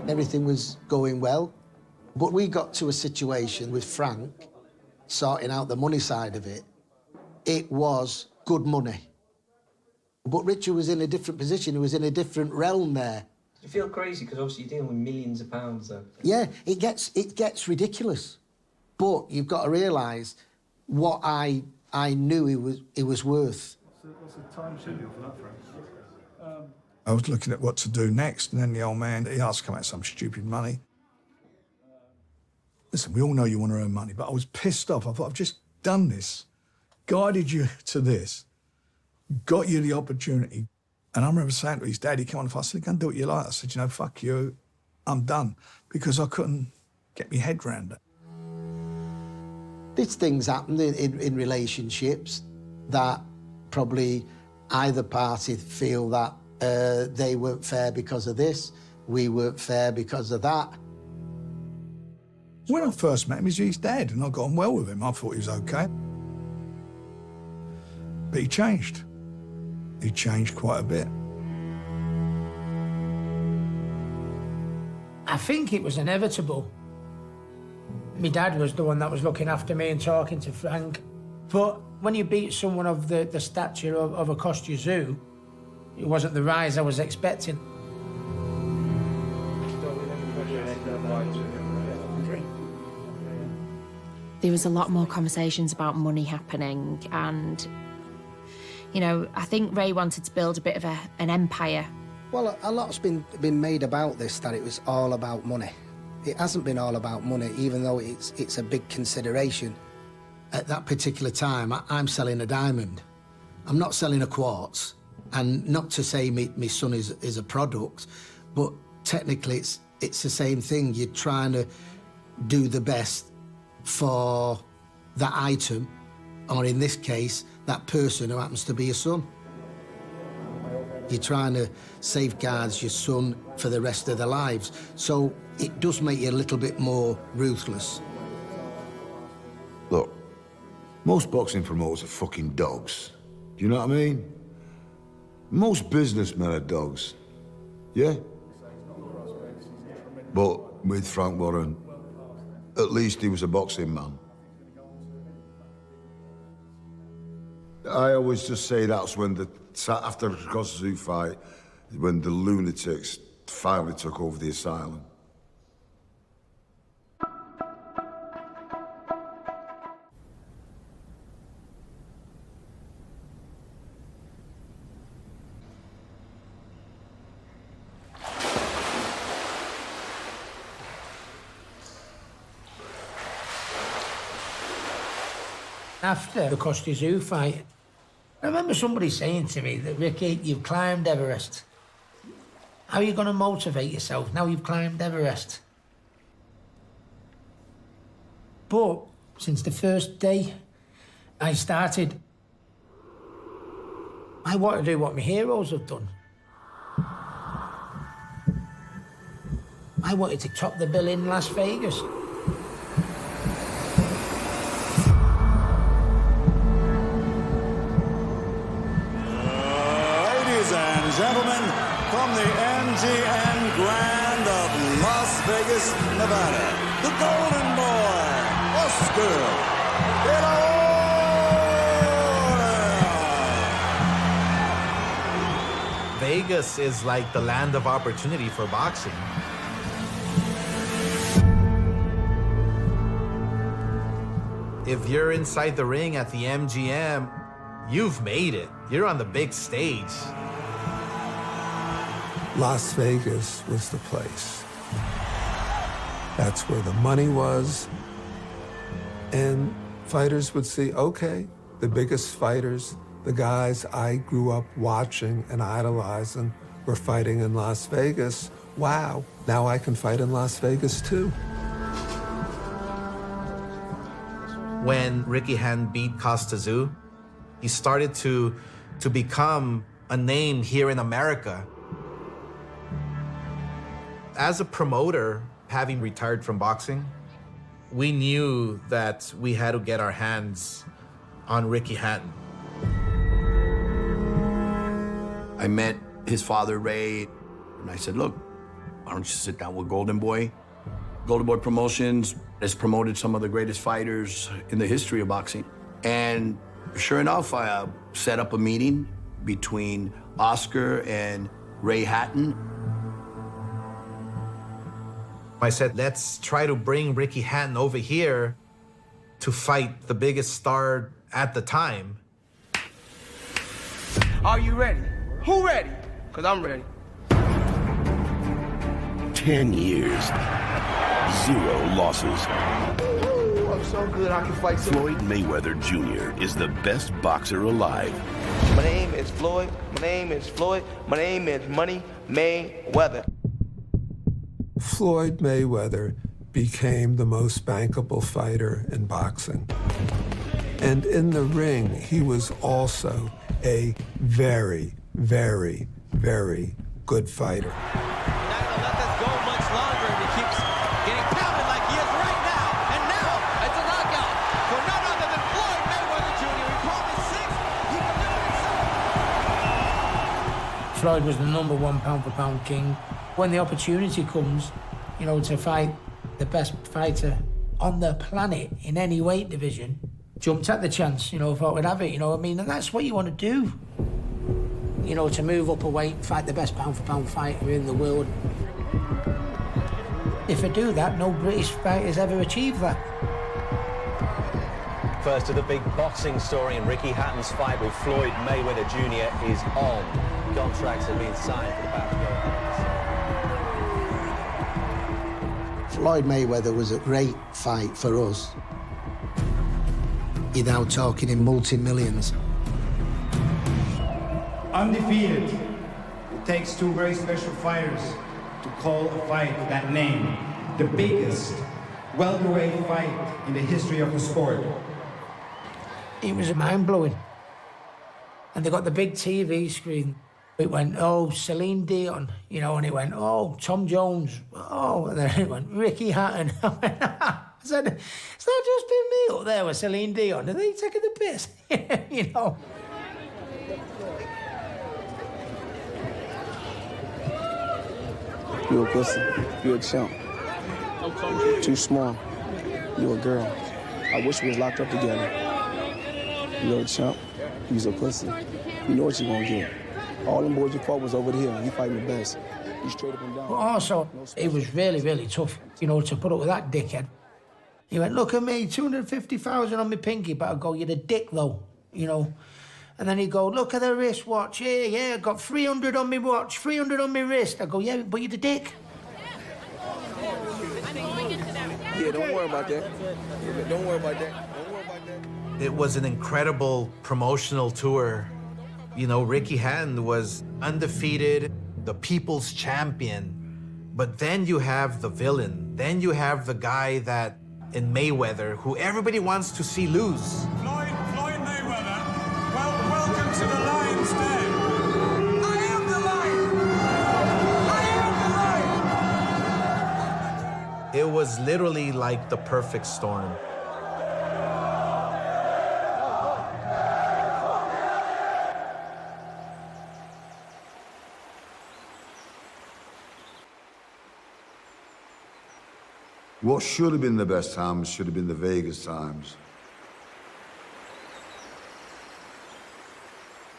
Speaker 5: Everything was going well, but we got to a situation with Frank sorting out the money side of it. It was good money. But Richard was in a different position. He was in a different realm there.
Speaker 25: You feel crazy because obviously you're dealing with millions of pounds, though.
Speaker 5: Yeah, it gets ridiculous. But you've got to realise what I knew it was worth.
Speaker 20: What's the time schedule for that, Frank? I was looking at what to do next, and then the old man, he asked to come out some stupid money. Listen, we all know you want to earn money, but I was pissed off. I thought, I've just done this, guided you to this, got you the opportunity. And I remember saying to his dad, he came on the phone, I said, go and do what you like. I said, you know, fuck you, I'm done. Because I couldn't get my head round it.
Speaker 5: These things happen in relationships that probably either party feel that they weren't fair because of this, we weren't fair because of that.
Speaker 20: When I first met him, he was his dad, and I got on well with him. I thought he was okay. But he changed. He changed quite a bit.
Speaker 1: I think it was inevitable. My dad was the one that was looking after me and talking to Frank. But when you beat someone of the stature of a Costa Zoo, it wasn't the rise I was expecting.
Speaker 12: There was a lot more conversations about money happening and, you know, I think Ray wanted to build a bit of an empire.
Speaker 4: Well, a lot's been made about this, that it was all about money. It hasn't been all about money, even though it's a big consideration.
Speaker 5: At that particular time, I'm selling a diamond. I'm not selling a quartz. And not to say my son is a product, but technically it's the same thing. You're trying to do the best for that item, or in this case, that person who happens to be your son. You're trying to safeguard your son for the rest of their lives. So it does make you a little bit more ruthless.
Speaker 9: Most boxing promoters are fucking dogs. Do you know what I mean? Most businessmen are dogs. Yeah? But with Frank Warren, at least he was a boxing man. I always just say that's when after the Costa Zoo fight, when the lunatics finally took over the asylum.
Speaker 1: After the Costa Zoo fight, I remember somebody saying to me that, Ricky, you've climbed Everest. How are you going to motivate yourself now you've climbed Everest? But since the first day I started, I want to do what my heroes have done. I wanted to top the bill in Las Vegas.
Speaker 11: Gentlemen, from the MGM Grand of Las Vegas, Nevada, the Golden Boy, Oscar De La Hoya.
Speaker 14: Vegas is like the land of opportunity for boxing. If you're inside the ring at the MGM, you've made it. You're on the big stage.
Speaker 20: Las Vegas was the place. That's where the money was. And fighters would see, okay, the biggest fighters, the guys I grew up watching and idolizing were fighting in Las Vegas. Wow, now I can fight in Las Vegas too.
Speaker 14: When Ricky Hatton beat Costa Zoo, he started to become a name here in America. As a promoter, having retired from boxing, we knew that we had to get our hands on Ricky Hatton.
Speaker 15: I met his father, Ray, and I said, look, why don't you sit down with Golden Boy? Golden Boy Promotions has promoted some of the greatest fighters in the history of boxing. And sure enough, I set up a meeting between Oscar and Ray Hatton.
Speaker 14: I said, let's try to bring Ricky Hatton over here to fight the biggest star at the time.
Speaker 21: Are you ready? Who ready? Because I'm ready.
Speaker 23: 10 years, 0 losses.
Speaker 21: Ooh, I'm so good I can fight so.
Speaker 23: Floyd Mayweather Jr. is the best boxer alive.
Speaker 21: My name is Floyd. My name is Floyd. My name is Money Mayweather.
Speaker 20: Floyd Mayweather became the most bankable fighter in boxing. And in the ring, he was also a very, very, very good fighter.
Speaker 1: Floyd was the #1 pound-for-pound king. When the opportunity comes, you know, to fight the best fighter on the planet in any weight division, jumped at the chance, you know, thought we'd have it, you know what I mean? And that's what you want to do. You know, to move up a weight, fight the best pound-for-pound fighter in the world. If I do that, no British fighter's ever achieved that.
Speaker 16: First of the big boxing story, and Ricky Hatton's fight with Floyd Mayweather Jr. is on. Contracts have been signed for the battle.
Speaker 5: Floyd Mayweather was a great fight for us. You're now talking in multi-millions.
Speaker 26: Undefeated. It takes 2 very special fighters to call a fight that name. The biggest welterweight fight in the history of the sport.
Speaker 1: It was mind-blowing. And they got the big TV screen. It went, oh, Celine Dion, you know, and it went, oh, Tom Jones, oh, and then it went, Ricky Hatton. I said, "Has that just been me up there with Celine Dion? Are they taking the piss?" You know.
Speaker 6: You a pussy. You a chump. Too small. You a girl. I wish we was locked up together. You a chump. You's a pussy. You know what you gonna get. All them boys you fought was over here. You fighting the best. You straight up and down.
Speaker 1: But also, it was really, really tough, you know, to put up with that dickhead. He went, "Look at me, 250,000 on my pinky," but I go, "You're the dick, though," you know. And then he'd go, "Look at the wristwatch. Yeah, I got 300 on my watch, 300 on my wrist." I go, "Yeah, but you're the dick."
Speaker 6: Yeah, don't worry about that. Don't worry about that. Don't worry about that.
Speaker 14: It was an incredible promotional tour. You know, Ricky Hatton was undefeated, the people's champion. But then you have the villain. Then you have the guy that, in Mayweather, who everybody wants to see lose.
Speaker 11: Floyd Mayweather, welcome to the Lion's Den. I am the lion. I am the lion.
Speaker 14: It was literally like the perfect storm.
Speaker 9: What should have been the best times should have been the Vegas times.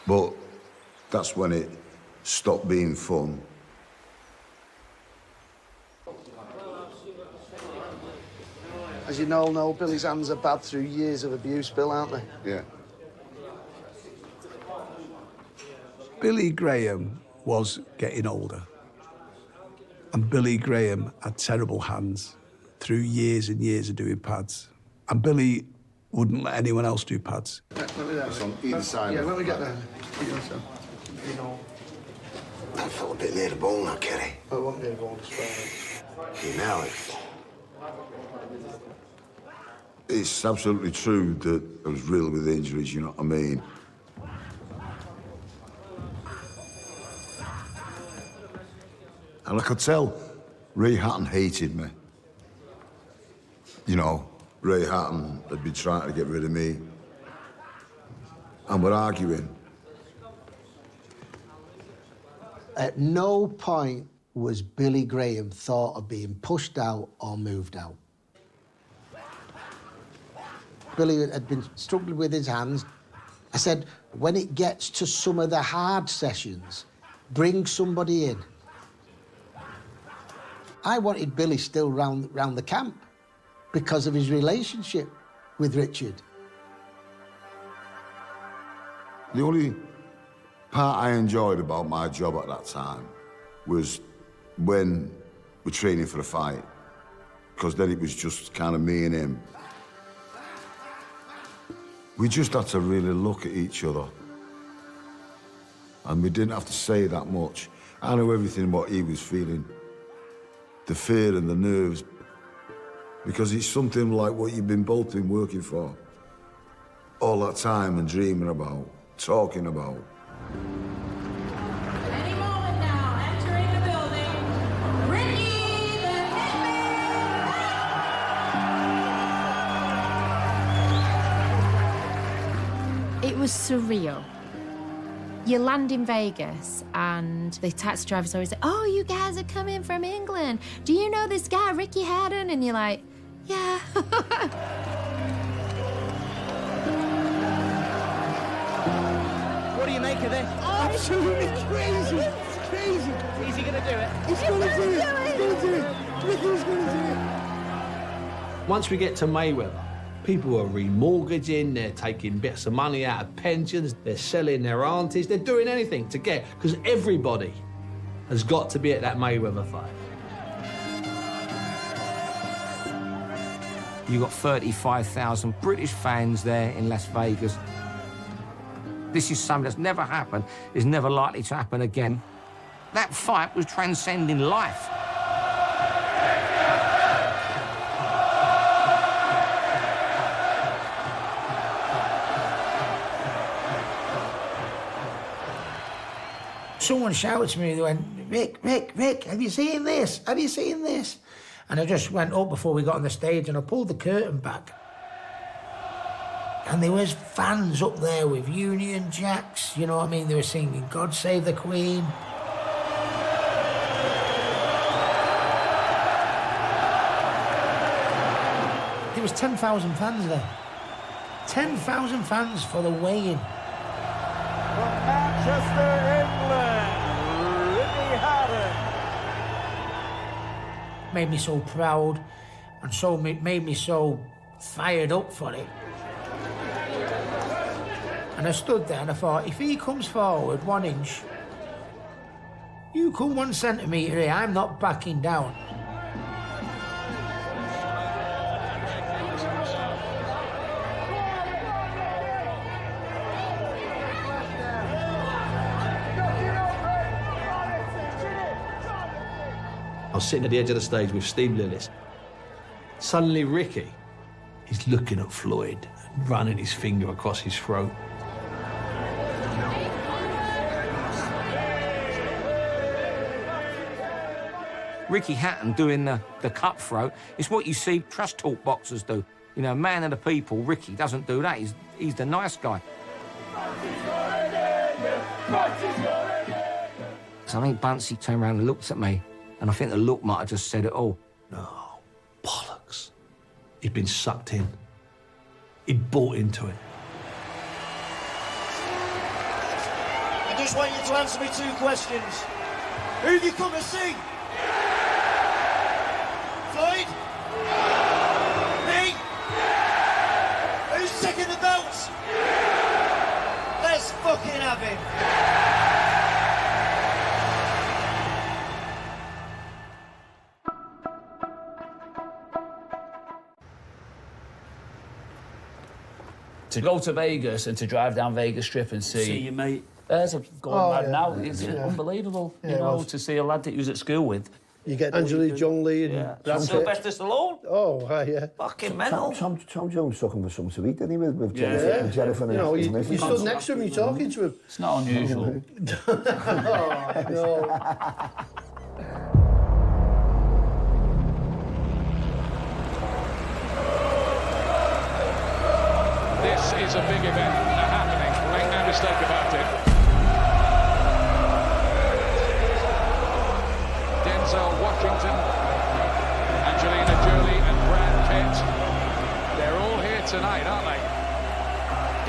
Speaker 9: But that's when it stopped being fun.
Speaker 6: As you all know, Billy's hands are bad through years of abuse, Bill, aren't they?
Speaker 9: Yeah.
Speaker 20: Billy Graham was getting older. And Billy Graham had terrible hands through years and years of doing pads. And Billy wouldn't let anyone else do pads.
Speaker 9: It's on either side.
Speaker 6: Yeah, let me get there.
Speaker 9: You know. That felt a bit near the bone now, Kerry.
Speaker 6: I won't near the bone, it's
Speaker 9: You know it. It's absolutely true that I was riddled with injuries, you know what I mean? And I could tell Ray Hatton hated me. You know, Ray Hatton had been trying to get rid of me. And we're arguing.
Speaker 5: At no point was Billy Graham thought of being pushed out or moved out. Billy had been struggling with his hands. I said, when it gets to some of the hard sessions, bring somebody in. I wanted Billy still round the camp because of his relationship with Richard.
Speaker 9: The only part I enjoyed about my job at that time was when we're training for a fight, because then it was just kind of me and him. We just had to really look at each other. And we didn't have to say that much. I knew everything what he was feeling. The fear and the nerves. Because it's something like what you've both been working for. All that time and dreaming about, talking about.
Speaker 7: Any moment now, entering the building, Ricky the
Speaker 12: Hitman! It was surreal. You land in Vegas and the taxi drivers always say, "Oh, you guys are coming from England. Do you know this guy, Ricky Hatton?" And you're like, "Yeah."
Speaker 7: What do you make of this?
Speaker 6: Absolutely crazy. It's crazy.
Speaker 7: Is he going to do it?
Speaker 6: He's going to do it. He's going to do it. Ricky's going to do it.
Speaker 8: Once we get to Mayweather, people are remortgaging, they're taking bits of money out of pensions, they're selling their aunties, they're doing anything to get, because everybody has got to be at that Mayweather fight.
Speaker 18: You got 35,000 British fans there in Las Vegas. This is something that's never happened, is never likely to happen again. That fight was transcending life.
Speaker 1: Someone shouted to me, they went, Rick, have you seen this? Have you seen this? And I just went up before we got on the stage and I pulled the curtain back. And there was fans up there with Union Jacks, you know what I mean? They were singing God Save the Queen. There was 10,000 fans there. 10,000 fans for the weigh-in.
Speaker 2: From Manchester, England, Ricky Hatton.
Speaker 1: Made me so proud and so made me so fired up for it. And I stood there and I thought, if he comes forward 1 inch, you come 1 centimetre here, I'm not backing down.
Speaker 8: I was sitting at the edge of the stage with Steve Lillis. Suddenly Ricky is looking at Floyd and running his finger across his throat.
Speaker 18: Ricky Hatton doing the cutthroat is what you see trust talk boxers do. You know, man of the people, Ricky doesn't do that. He's the nice guy. So I think Buncey turned around and looked at me, and I think the look might have just said it all.
Speaker 8: No, bollocks. He'd been sucked in. He'd bought into it.
Speaker 2: I just want you to answer me 2 questions. Who have you come to see? Floyd? Me? Who's taking the belts? Let's fucking have him.
Speaker 10: To go to Vegas and to drive down Vegas Strip and see
Speaker 13: your mate.
Speaker 10: There's a going mad
Speaker 13: yeah.
Speaker 10: now. It's
Speaker 13: Yeah.
Speaker 10: unbelievable,
Speaker 13: Yeah,
Speaker 10: you
Speaker 13: it
Speaker 10: know,
Speaker 13: was.
Speaker 10: to see a lad that you was at school with.
Speaker 13: You get
Speaker 20: Angelina Jolie and
Speaker 10: Yeah.
Speaker 20: Brad Pitt.
Speaker 10: Sylvester Stallone.
Speaker 20: Oh, yeah.
Speaker 10: Fucking mental.
Speaker 19: Tom Jones took him for something to eat, didn't he, with
Speaker 10: Yeah.
Speaker 19: Jennifer,
Speaker 10: Yeah.
Speaker 19: with Jennifer and
Speaker 20: You know,
Speaker 19: his
Speaker 20: you
Speaker 19: missus?
Speaker 20: stood next to him, you're talking to him.
Speaker 10: It's not unusual.
Speaker 20: Oh, no.
Speaker 22: This is a big event happening. Make no mistake about it. Denzel Washington, Angelina Jolie and Brad Pitt. They're all here tonight, aren't they?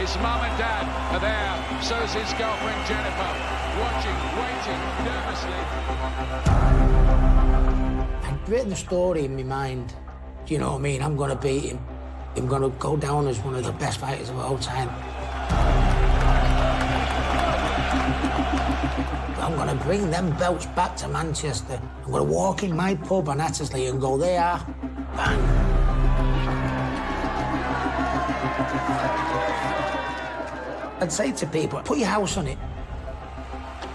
Speaker 22: His mum and dad are there. So's his girlfriend Jennifer. Watching, waiting, nervously.
Speaker 1: I'd written the story in my mind. Do you know what I mean? I'm going to beat him. I'm going to go down as one of the best fighters of all time. I'm going to bring them belts back to Manchester. I'm going to walk in my pub on Attersley and go, they are. Bang. I'd say to people, put your house on it.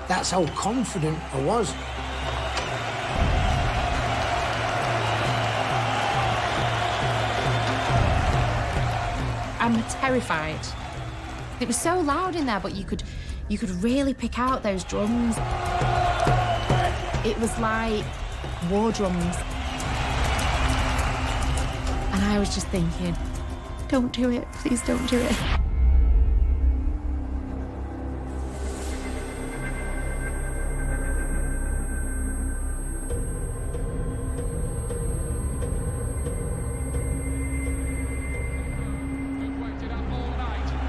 Speaker 1: That's how confident I was.
Speaker 12: I'm terrified. It was so loud in there, but you could really pick out those drums. It was like war drums. And I was just thinking, don't do it, please don't do it.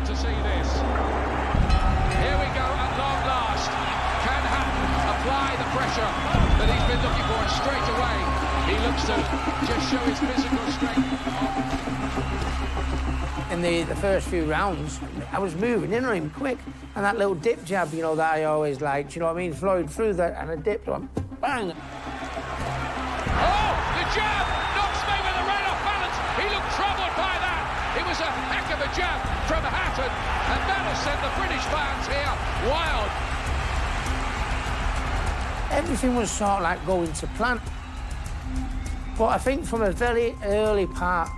Speaker 22: To see this. Here we go at long last. Can Hatton apply the pressure that he's been looking for? And straight away, he looks to just show his physical strength.
Speaker 1: In the first few rounds, I was moving in on him quick. And that little dip jab, you know, that I always liked, you know what I mean? Floyd through that and I dipped on, bang.
Speaker 22: Oh, the jab knocks Mayweather right off balance. He looked troubled by that. It was a heck of a jab from Hatton, and that has sent the British fans here wild.
Speaker 1: Everything was sort of like going to plan. But I think from a very early part,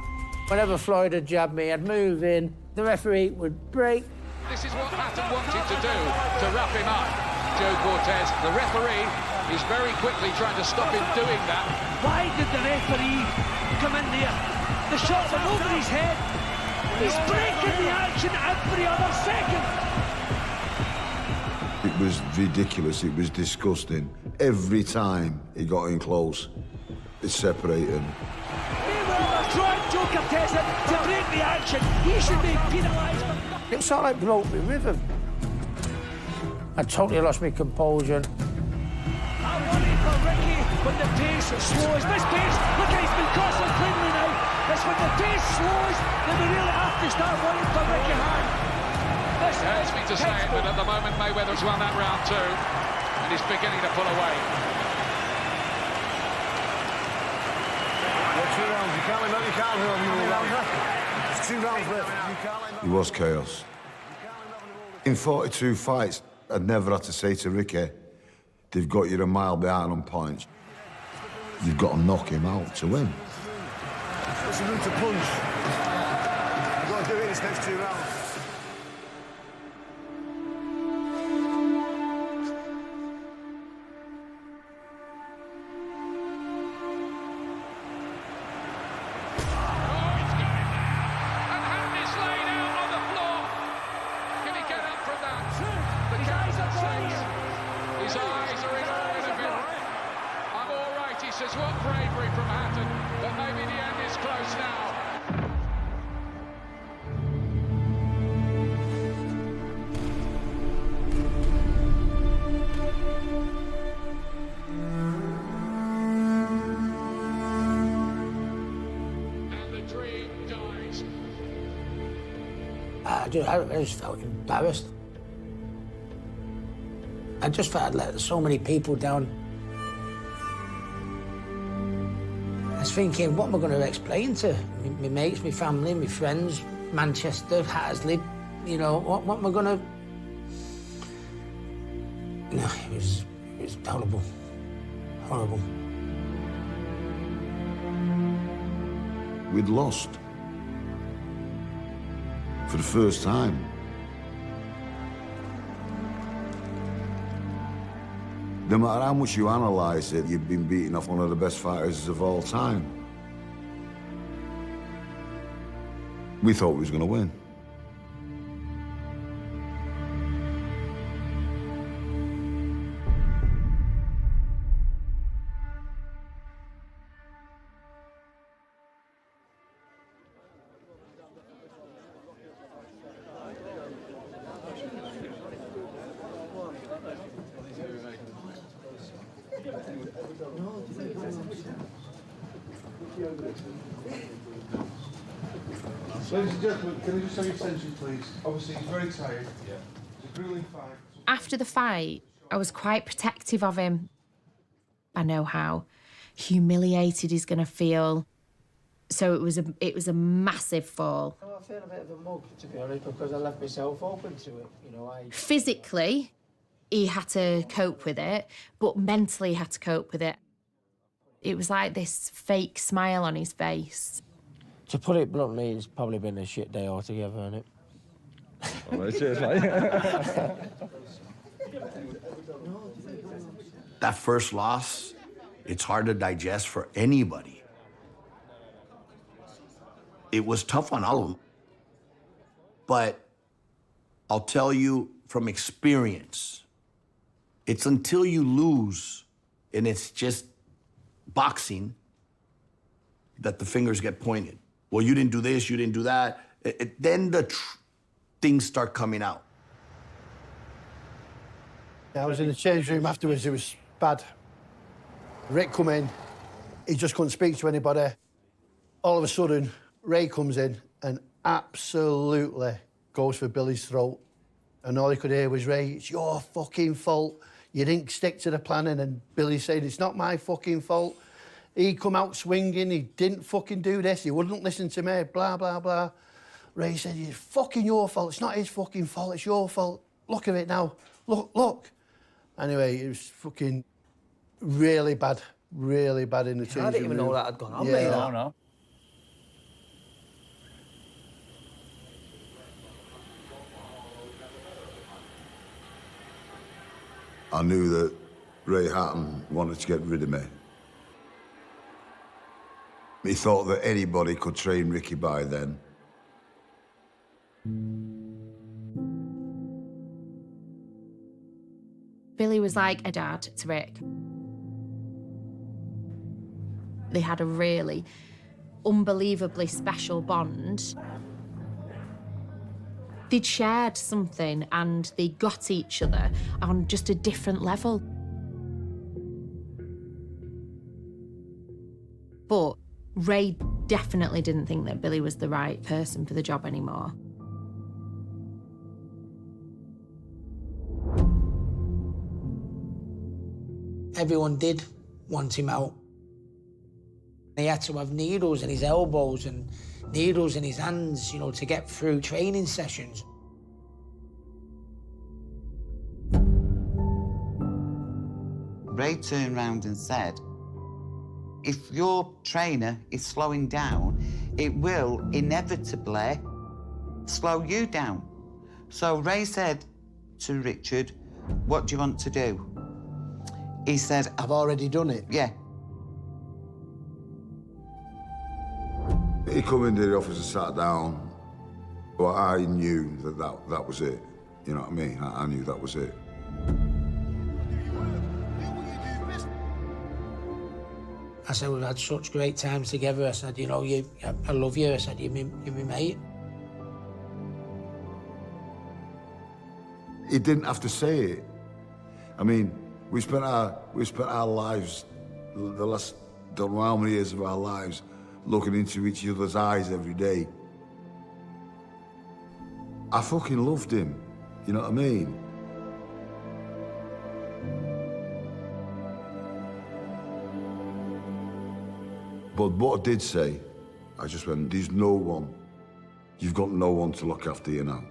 Speaker 1: whenever Floyd had jabbed me, I'd move in, the referee would break.
Speaker 22: This is what Hatton wanted to do, to wrap him up. Joe Cortez. The referee is very quickly trying to stop him doing that.
Speaker 3: Why did the referee come in there? The shot went over his head. He's breaking the action every other second.
Speaker 9: It was ridiculous. It was disgusting. Every time he got in close, it separated.
Speaker 3: Mayweather tried Joe Cortez to break the action. He should be penalised.
Speaker 1: It sort of like broke me rhythm. I totally lost my composure.
Speaker 3: I'm worried for Ricky when the pace slows. This pace, look, he's been constantly cleanly now. It's when the pace slows that we really have to start worrying for Ricky Hatton.
Speaker 22: It hurts me to say it, but at the moment Mayweather's won that round too, and he's beginning to pull away.
Speaker 9: It's 2 rounds left. He was chaos. In 42 fights, I'd never had to say to Ricky, they've got you a mile behind on points. You've got to knock him out to win.
Speaker 11: It's a route to punch. You've got to do it in this next 2 rounds.
Speaker 22: His eyes are in awe of him. I'm all right, he says. What bravery from Hatton, but maybe the end is close now. And the dream dies.
Speaker 1: I just felt embarrassed. I just felt I'd let so many people down. I was thinking, what am I going to explain to my mates, my family, my friends, Manchester, Hattersley? You know, what am I going to... No, it was horrible. Horrible.
Speaker 9: We'd lost. For the first time. No matter how much you analyse it, you've been beating off one of the best fighters of all time. We thought we was going to win.
Speaker 11: Ladies and gentlemen, can I just have your attention, please? Obviously, he's very tired. Yeah. It's a grueling fight.
Speaker 12: After the fight, I was quite protective of him. I know how humiliated he's going to feel. So it was a massive fall.
Speaker 1: I feel a bit of a mug, to be honest, because I left myself open to it. You know,
Speaker 12: Physically, he had to cope with it, but mentally he had to cope with it. It was like this fake smile on his face.
Speaker 1: To put it bluntly, it's probably been a shit day altogether, hasn't it?
Speaker 11: Well, cheers, mate.
Speaker 15: That first loss, it's hard to digest for anybody. It was tough on all of them. But I'll tell you from experience, it's until you lose and it's just boxing that the fingers get pointed. Well, you didn't do this, you didn't do that. Then the things start coming out.
Speaker 4: I was in the change room afterwards, it was bad. Rick come in, he just couldn't speak to anybody. All of a sudden, Ray comes in and absolutely goes for Billy's throat. And all he could hear was, Ray, it's your fucking fault. You didn't stick to the planning. And Billy said, it's not my fucking fault. He come out swinging, he didn't fucking do this, he wouldn't listen to me, blah, blah, blah. Ray said, it's fucking your fault, it's not his fucking fault, it's your fault. Look at it now, look. Anyway, it was fucking really bad in the change room.
Speaker 1: I didn't even know that had gone on,
Speaker 4: yeah.
Speaker 1: mate.
Speaker 10: No.
Speaker 9: I knew that Ray Hatton wanted to get rid of me. He thought that anybody could train Ricky by then.
Speaker 12: Billy was like a dad to Rick. They had a really unbelievably special bond. They'd shared something and they got each other on just a different level. But Ray definitely didn't think that Billy was the right person for the job anymore.
Speaker 1: Everyone did want him out. He had to have needles in his elbows and needles in his hands, you know, to get through training sessions.
Speaker 13: Ray turned round and said, if your trainer is slowing down, it will inevitably slow you down. So Ray said to Richard, what do you want to do? He said,
Speaker 5: I've already done it.
Speaker 13: Yeah.
Speaker 9: He come into the office and sat down, but I knew that was it. You know what I mean? I knew that was it.
Speaker 1: I said, we've had such great times together. I said, you know, I love you. I said, you're my mate.
Speaker 9: He didn't have to say it. I mean, we spent our lives, the last don't know how many years of our lives, looking into each other's eyes every day. I fucking loved him. You know what I mean? But what I did say, I just went, there's no one. You've got no one to look after you now.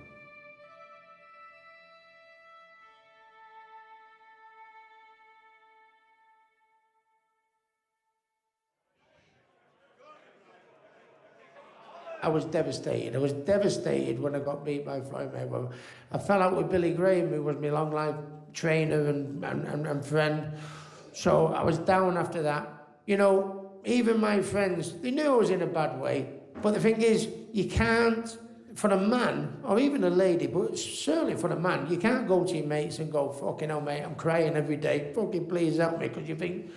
Speaker 1: I was devastated. I was devastated when I got beat by Floyd Mayweather. I fell out with Billy Graham, who was my long life trainer and friend. So I was down after that. You know, even my friends, they knew I was in a bad way. But the thing is, you can't, for a man, or even a lady, but certainly for a man, you can't go to your mates and go, fucking hell, mate, I'm crying every day. Fucking please help me, because you think...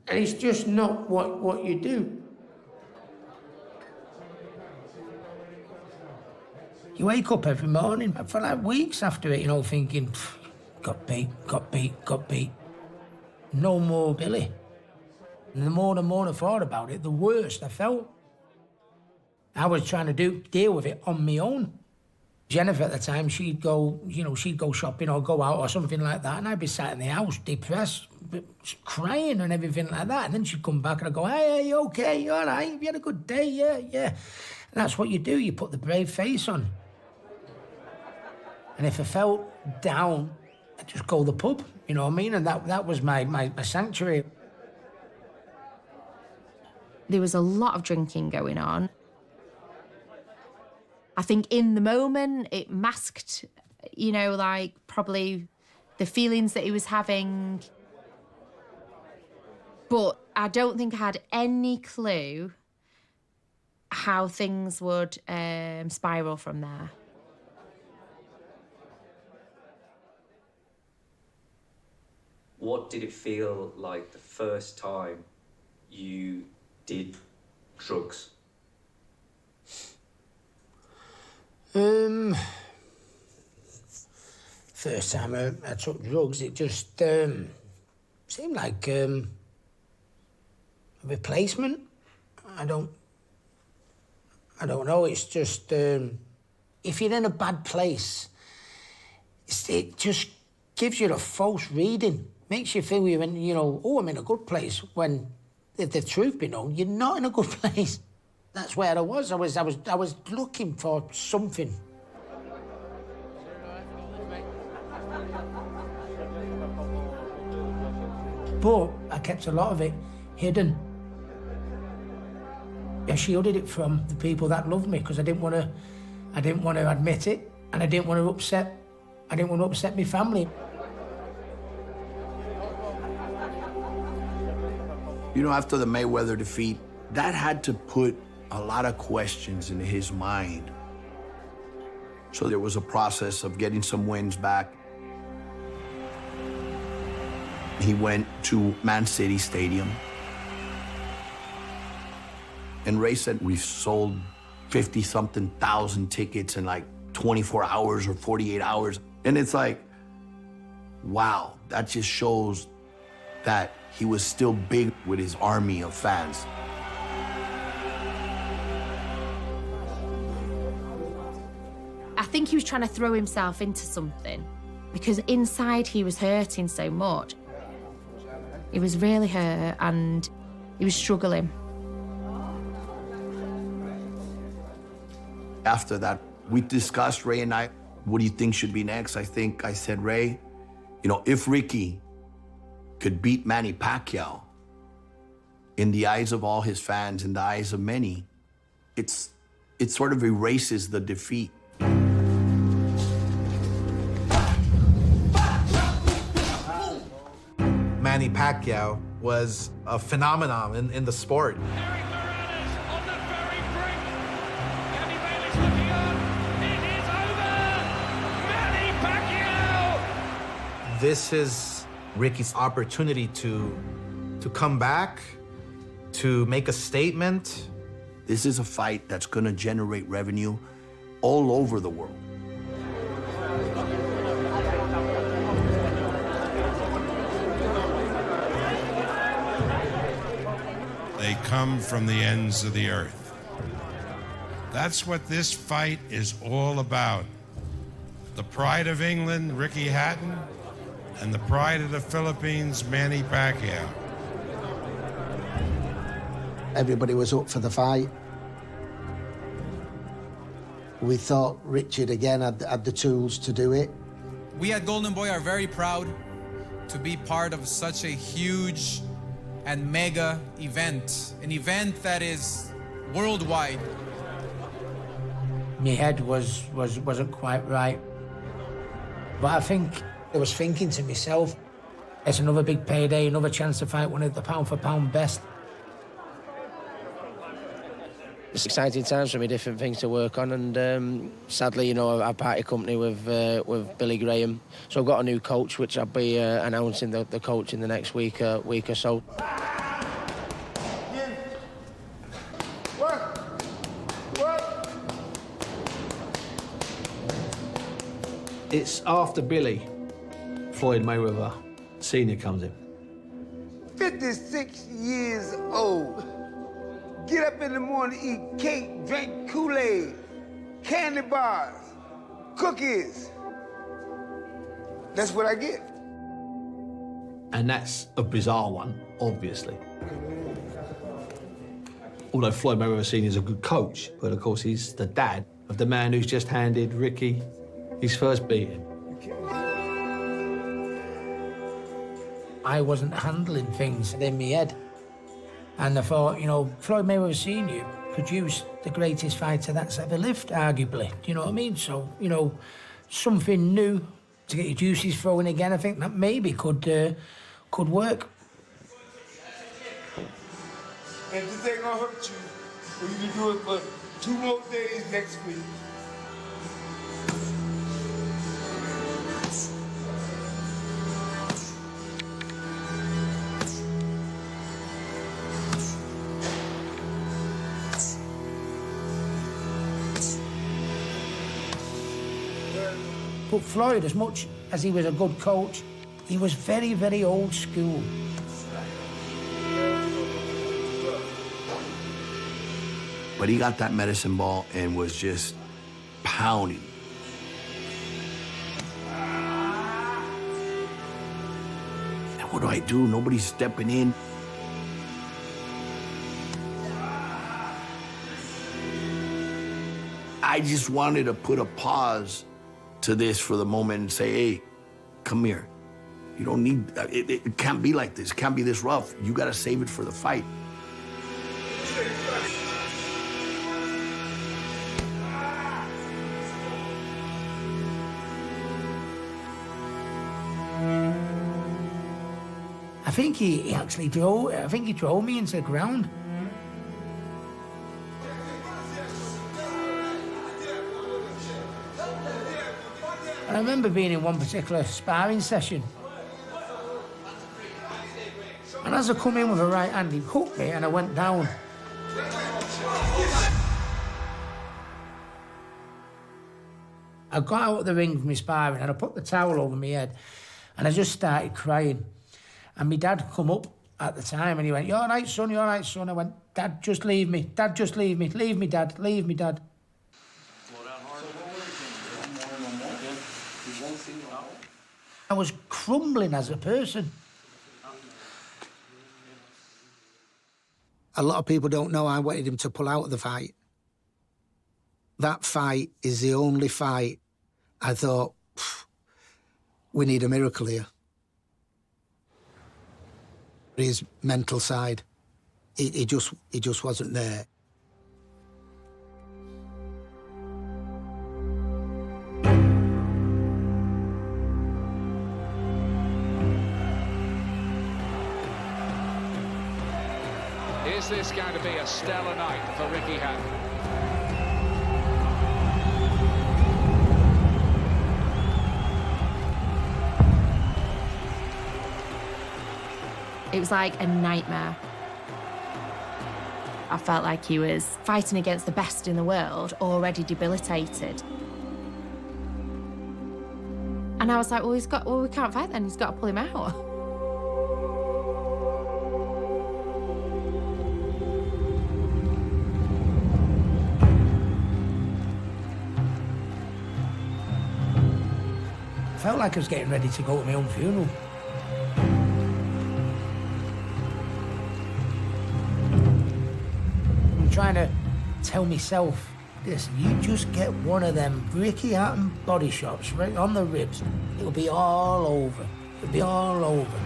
Speaker 1: And it's just not what you do. You wake up every morning, for like weeks after it, you know, thinking, got beat. No more Billy. And the more I thought about it, the worse I felt. I was trying to deal with it on my own. Jennifer at the time, she'd go shopping or go out or something like that, and I'd be sat in the house, depressed, crying and everything like that. And then she'd come back and I'd go, hey, are you okay? You all right? Have you had a good day? Yeah. And that's what you do. You put the brave face on. And if I felt down, I'd just go to the pub, you know what I mean? And that was my sanctuary.
Speaker 12: There was a lot of drinking going on. I think in the moment it masked, you know, like probably the feelings that he was having. But I don't think I had any clue how things would spiral from there.
Speaker 17: What did it feel like the first time you did drugs?
Speaker 1: First time I took drugs, it just seemed like a replacement. I don't know. It's just if you're in a bad place, it just gives you a false reading. Makes you feel you're in, you know, oh, I'm in a good place. When, if the truth be known, you're not in a good place. That's where I was. I was looking for something. But I kept a lot of it hidden. I shielded it from the people that loved me because I didn't want to admit it, and I didn't want to upset my family.
Speaker 15: You know, after the Mayweather defeat, that had to put a lot of questions in his mind. So there was a process of getting some wins back. He went to Man City Stadium. And Ray said, we've sold 50-something thousand tickets in like 24 hours or 48 hours. And it's like, wow, that just shows that he was still big with his army of fans.
Speaker 12: I think he was trying to throw himself into something because inside he was hurting so much. He was really hurt and he was struggling.
Speaker 15: After that, we discussed, Ray and I, what do you think should be next? I said, Ray, you know, if Ricky could beat Manny Pacquiao, in the eyes of all his fans, in the eyes of many, it sort of erases the defeat.
Speaker 14: Manny Pacquiao was a phenomenon in the sport. This is Ricky's opportunity to come back, to make a statement.
Speaker 15: This is a fight that's gonna generate revenue all over the world.
Speaker 11: They come from the ends of the earth. That's what this fight is all about. The pride of England, Ricky Hatton, and the pride of the Philippines, Manny Pacquiao.
Speaker 5: Everybody was up for the fight. We thought Richard again had the tools to do it.
Speaker 16: We at Golden Boy are very proud to be part of such a huge and mega event, an event that is worldwide.
Speaker 1: My head wasn't quite right. But I think I was thinking to myself, it's another big payday, another chance to fight one of the pound-for-pound best.
Speaker 21: It's exciting times for me, different things to work on, and sadly, you know, I party company with Billy Graham. So I've got a new coach, which I'll be announcing the coach in the next week or so.
Speaker 8: It's after Billy, Floyd Mayweather Sr. comes in.
Speaker 23: 56 years old. Get up in the morning, eat cake, drink Kool-Aid, candy bars, cookies. That's what I get.
Speaker 8: And that's a bizarre one, obviously. Although Floyd Mayweather Sr. is a good coach, but of course he's the dad of the man who's just handed Ricky his first beating.
Speaker 1: I wasn't handling things in my head. And I thought, you know, Floyd Mayweather Sr. produced the greatest fighter that's ever lived, arguably. Do you know what I mean? So, you know, something new to get your juices flowing again, I think that maybe could work.
Speaker 23: And this ain't gonna hurt you for you to do it for 2 more days next week.
Speaker 1: But Floyd, as much as he was a good coach, he was very, very old school.
Speaker 15: But he got that medicine ball and was just pounding. Now what do I do? Nobody's stepping in. I just wanted to put a pause to this for the moment and say, hey, come here. You don't need, it can't be like this. It can't be this rough. You gotta save it for the fight.
Speaker 1: I think he actually drove. I think he drove me into the ground. And I remember being in one particular sparring session. And as I come in with a right hand, he hooked me and I went down. I got out of the ring from my sparring and I put the towel over my head and I just started crying. And my dad come up at the time and he went, "You all right, son? You all right, son?" I went, "Dad, just leave me. Dad, just leave me. Leave me, Dad. Leave me, Dad." I was crumbling as a person.
Speaker 5: A lot of people don't know I wanted him to pull out of the fight. That fight is the only fight I thought, we need a miracle here. His mental side, he just wasn't there.
Speaker 22: Is this going to be a stellar night for Ricky Hatton?
Speaker 12: It was like a nightmare. I felt like he was fighting against the best in the world, already debilitated. And I was like, well, we can't fight then, he's got to pull him out.
Speaker 1: I felt like I was getting ready to go to my own funeral. I'm trying to tell myself, listen, you just get one of them Ricky Hatton body shots right on the ribs, it'll be all over. It'll be all over.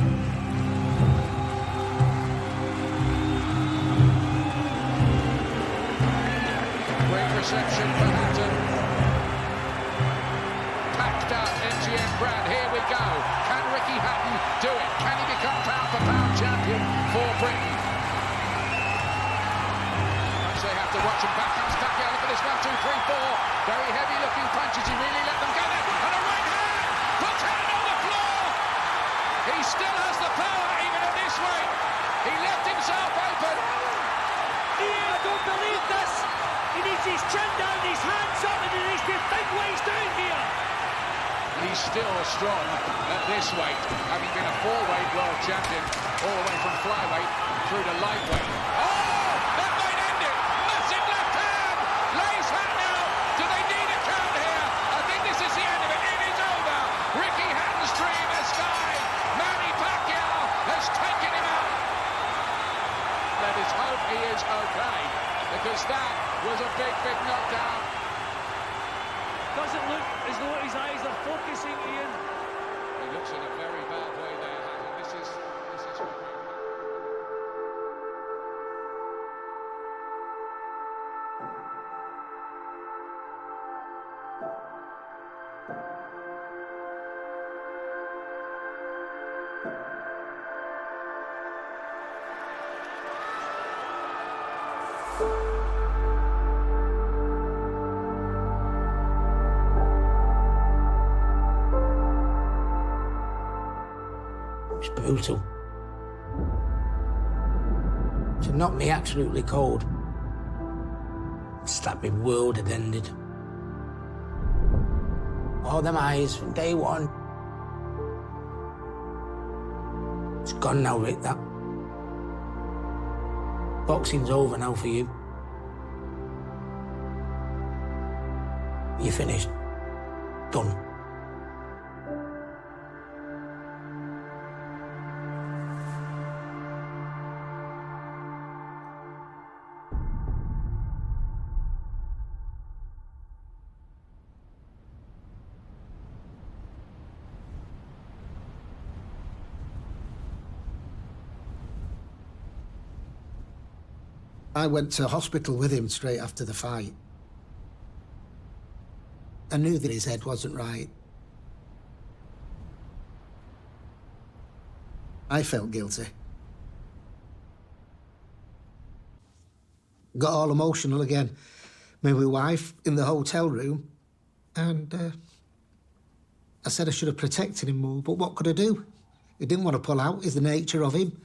Speaker 22: Great reception for Hatton. Packed up MGM Grand, here we go. Can Ricky Hatton do it? Can he become pound-for-pound champion for Britain? They have to watch him. Back comes Pacquiao. Look at this, 1, 2, 3, 4. Very heavy-looking punches. He really let them go there. And a right hand! Puts Hatton on the floor! He still has the power, even at this weight. He left himself open.
Speaker 3: Ian, I don't believe this. He needs his chin down, his hands up, and he needs to think what he's doing here.
Speaker 22: He's still strong at this weight, having been a 4-weight world champion, all the way from flyweight through to lightweight. Oh, that might end it. Massive left hand. Lays Hatton out. Do they need a count here? I think this is the end of it. It is over. Ricky Hatton's dream has died. Manny Pacquiao has taken him out. Let us hope he is okay, because that was a big, big knockdown.
Speaker 3: Doesn't look as though his eyes are focusing, Ian.
Speaker 22: He looks in a very bad way there, Hatton. This is
Speaker 1: It's brutal. To knock me absolutely cold. It's like my world had ended. All them eyes from day one. It's gone now, Rick, that. Boxing's over now for you. You're finished. Done.
Speaker 5: I went to hospital with him straight after the fight. I knew that his head wasn't right. I felt guilty. Got all emotional again. Me and my wife in the hotel room, and I said I should have protected him more, but what could I do? He didn't want to pull out, is the nature of him.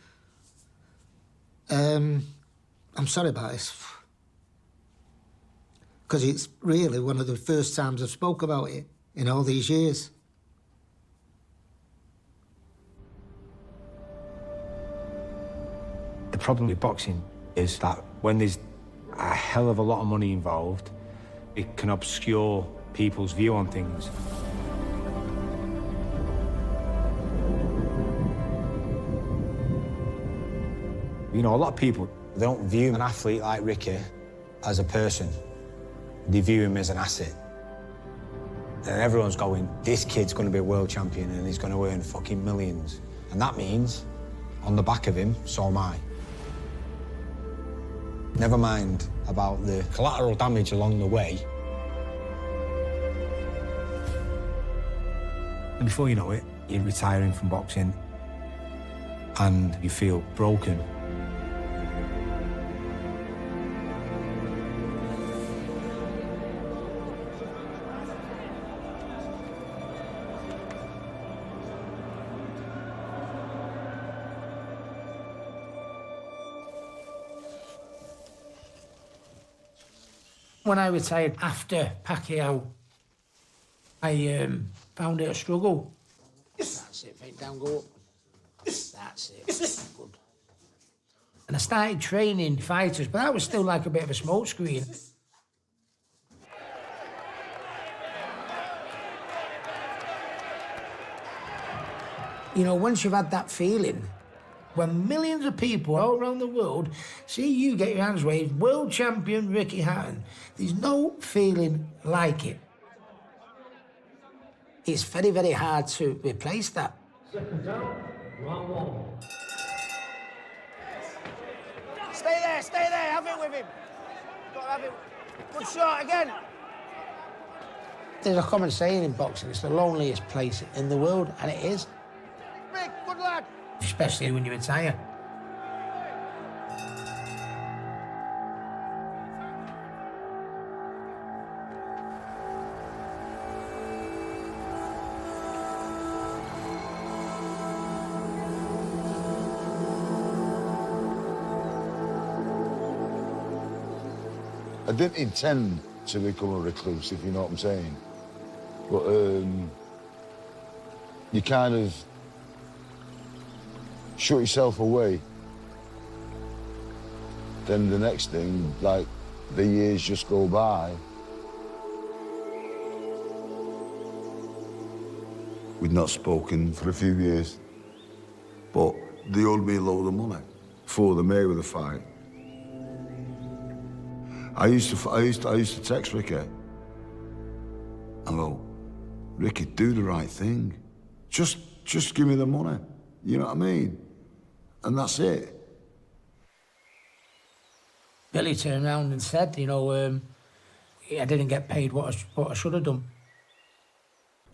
Speaker 5: I'm sorry about this. Because it's really one of the first times I've spoke about it in all these years.
Speaker 6: The problem with boxing is that when there's a hell of a lot of money involved, it can obscure people's view on things. You know, a lot of people, they don't view an athlete like Ricky as a person. They view him as an asset. And everyone's going, this kid's going to be a world champion and he's going to earn fucking millions. And that means, on the back of him, so am I. Never mind about the collateral damage along the way. And before you know it, you're retiring from boxing and you feel broken.
Speaker 1: When I retired after Pacquiao, I found it a struggle.
Speaker 5: That's it, feet down, go up. That's it. Good.
Speaker 1: And I started training fighters, but that was still like a bit of a smokescreen. You know, once you've had that feeling, when millions of people all around the world see you get your hands raised, world champion Ricky Hatton, there's no feeling like it. It's very, very hard to replace that.
Speaker 3: Second down, round one.
Speaker 7: Stay there, have it with him. Got to have it. Good shot again.
Speaker 1: There's a common saying in boxing, it's the loneliest place in the world, and it is.
Speaker 7: Rick, good lad.
Speaker 1: Especially when you retire.
Speaker 9: I didn't intend to become a recluse, if you know what I'm saying. But you kind of shut yourself away. Then the next thing, like, the years just go by. We'd not spoken for a few years, but they owed me a load of money for the Mayweather fight. I used to text Ricky and go, Ricky, do the right thing. Just give me the money. You know what I mean? And that's it.
Speaker 1: Billy turned around and said, you know, I didn't get paid what I should have done.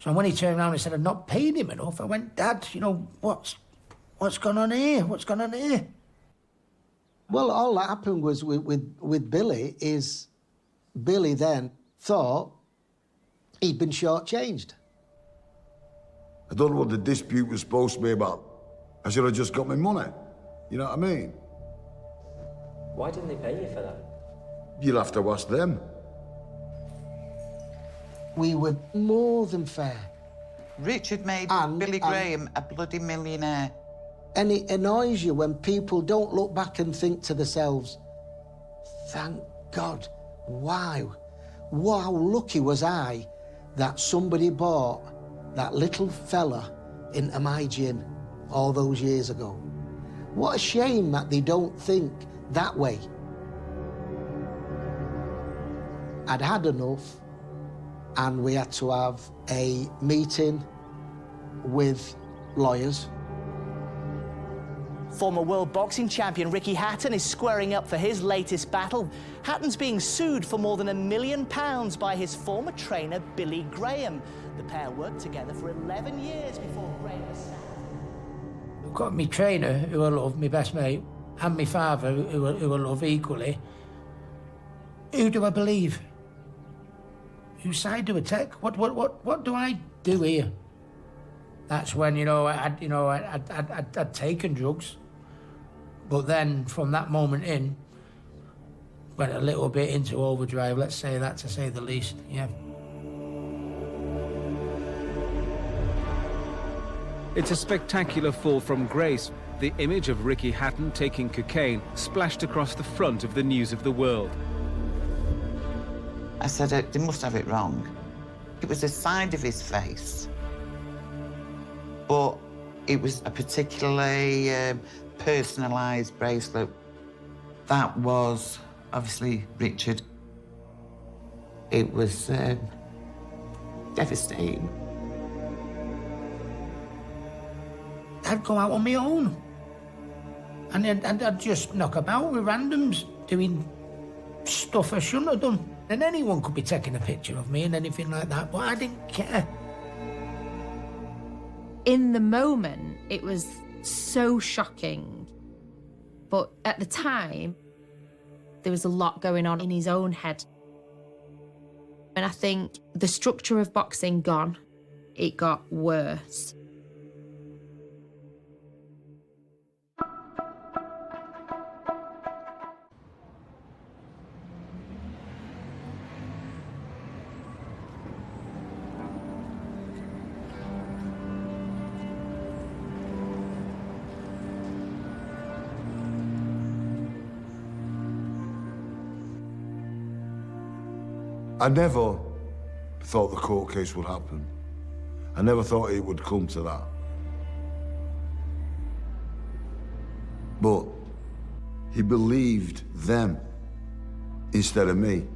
Speaker 1: So when he turned around and said, I've not paid him enough, I went, Dad, you know, what's going on here? What's going on here?
Speaker 5: Well, all that happened was with Billy is Billy then thought he'd been shortchanged.
Speaker 9: I don't know what the dispute was supposed to be about. I should have just got my money. You know what I mean?
Speaker 17: Why didn't they pay you for that?
Speaker 9: You'll have to ask them.
Speaker 5: We were more than fair.
Speaker 13: Richard made Billy Graham a bloody millionaire.
Speaker 5: And it annoys you when people don't look back and think to themselves, thank God, wow, how lucky was I that somebody bought that little fella into my gym all those years ago. What a shame that they don't think that way. I'd had enough, and we had to have a meeting with lawyers.
Speaker 18: Former world boxing champion Ricky Hatton is squaring up for his latest battle. Hatton's being sued for more than £1 million by his former trainer, Billy Graham. The pair worked together for 11 years before Graham was sacked.
Speaker 1: got my trainer, who I love, my best mate, and my father, who I love equally. Who do I believe? Whose side do I take? What do I do here? That's when, I'd taken drugs. But then, from that moment in, went a little bit into overdrive, let's say that, to say the least, yeah.
Speaker 2: It's a spectacular fall from grace. The image of Ricky Hatton taking cocaine splashed across the front of the News of the World.
Speaker 13: I said, they must have it wrong. It was the side of his face, but it was a particularly personalised bracelet. That was obviously Richard. It was devastating.
Speaker 1: I'd go out on my own. And I'd just knock about with randoms, doing stuff I shouldn't have done. And anyone could be taking a picture of me and anything like that, but I didn't care.
Speaker 12: In the moment, it was so shocking. But at the time, there was a lot going on in his own head. And I think the structure of boxing gone, it got worse.
Speaker 9: I never thought the court case would happen. I never thought it would come to that. But he believed them instead of me.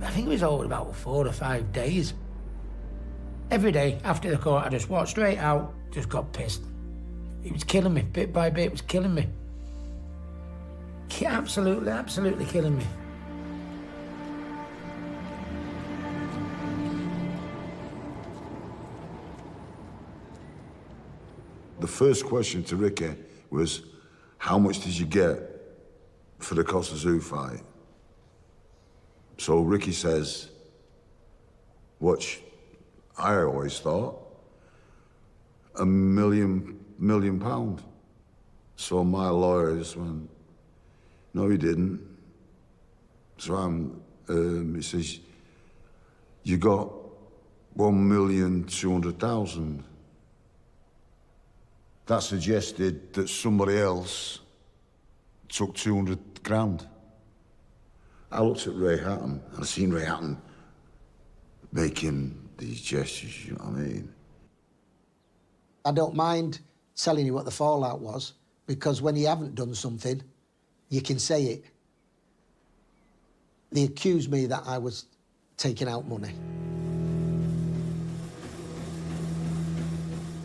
Speaker 1: I think it was over about 4 or 5 days. Every day after the court, I just walked straight out, just got pissed. It was killing me, bit by bit, it was killing me. Absolutely killing me.
Speaker 9: The first question to Ricky was, how much did you get for the Costa Zoo fight? So Ricky says, which I always thought, £1 million. So my lawyers went, no, he didn't. So he says, you got 1,200,000. That suggested that somebody else took 200 grand. I looked at Ray Hatton, and I seen Ray Hatton making these gestures, you know what I mean?
Speaker 5: I don't mind telling you what the fallout was, because when you haven't done something, you can say it. They accused me that I was taking out money.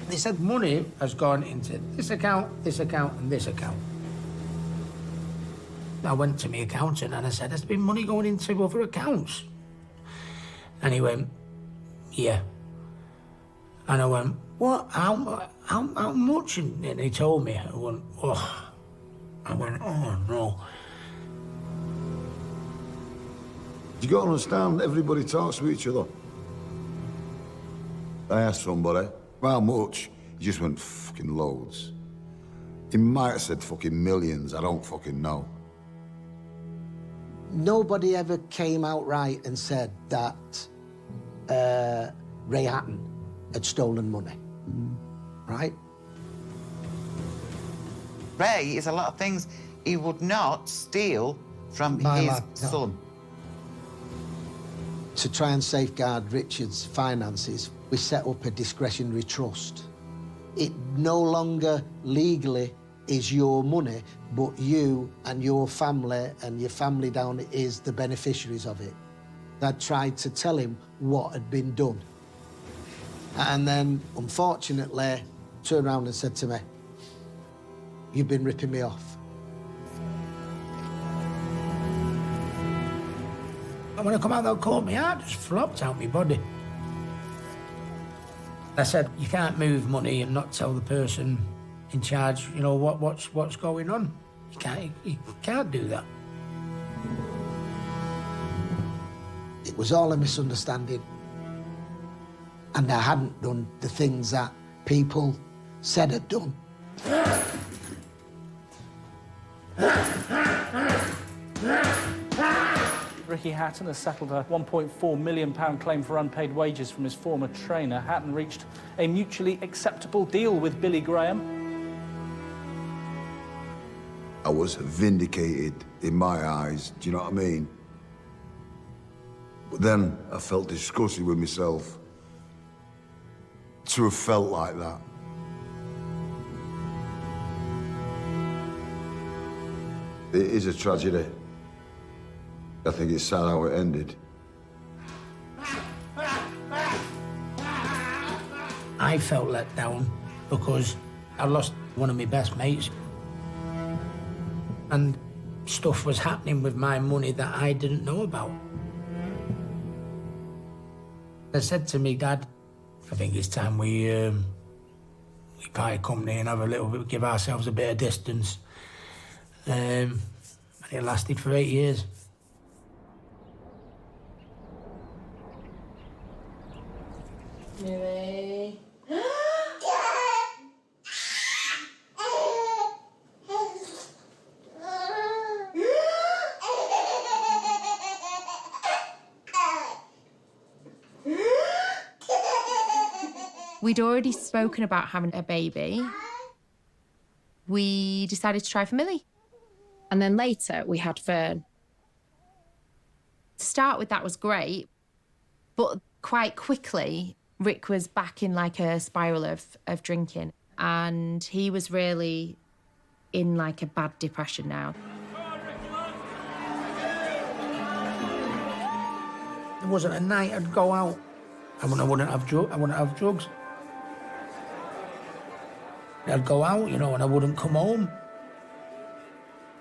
Speaker 1: They said money has gone into this account, and this account. I went to my accountant and I said, there's been money going into other accounts. And he went, yeah. And I went, what? How much? And he told me. I went, oh. Oh, no.
Speaker 9: You got to understand, everybody talks to each other. I asked somebody, how much? He just went, fucking loads. He might have said fucking millions, I don't fucking know.
Speaker 5: Nobody ever came out right and said that Ray Hatton had stolen money, right?
Speaker 13: Ray is a lot of things he would not steal from
Speaker 5: My
Speaker 13: his
Speaker 5: lad, no.
Speaker 13: son.
Speaker 5: To try and safeguard Richard's finances, we set up a discretionary trust. It no longer legally is your money, but you and your family down is the beneficiaries of it. I tried to tell him what had been done. And then, unfortunately, turned around and said to me, you've been ripping me off.
Speaker 1: And when I come out of that court, my heart just flopped out my body. I said, you can't move money and not tell the person in charge, you know, what's going on. You can't do that.
Speaker 5: It was all a misunderstanding. And I hadn't done the things that people said I'd done.
Speaker 4: Ricky Hatton has settled a £1.4 million claim for unpaid wages from his former trainer. Hatton reached a mutually acceptable deal with Billy Graham.
Speaker 9: I was vindicated in my eyes, do you know what I mean? But then I felt disgusted with myself to have felt like that. It is a tragedy. I think it's sad how it ended.
Speaker 1: I felt let down because I lost one of my best mates. And stuff was happening with my money that I didn't know about. I said to me, Dad, I think it's time we buy a company and have a little bit, give ourselves a bit of distance. And it lasted for 8 years.
Speaker 12: Millie. We'd already spoken about having a baby. We decided to try for Millie. And then later we had Fern. To start with, that was great. But quite quickly, Rick was back in like a spiral of drinking. And he was really in like a bad depression now.
Speaker 1: There wasn't a night I'd go out and I wouldn't have drugs. I'd go out, you know, and I wouldn't come home.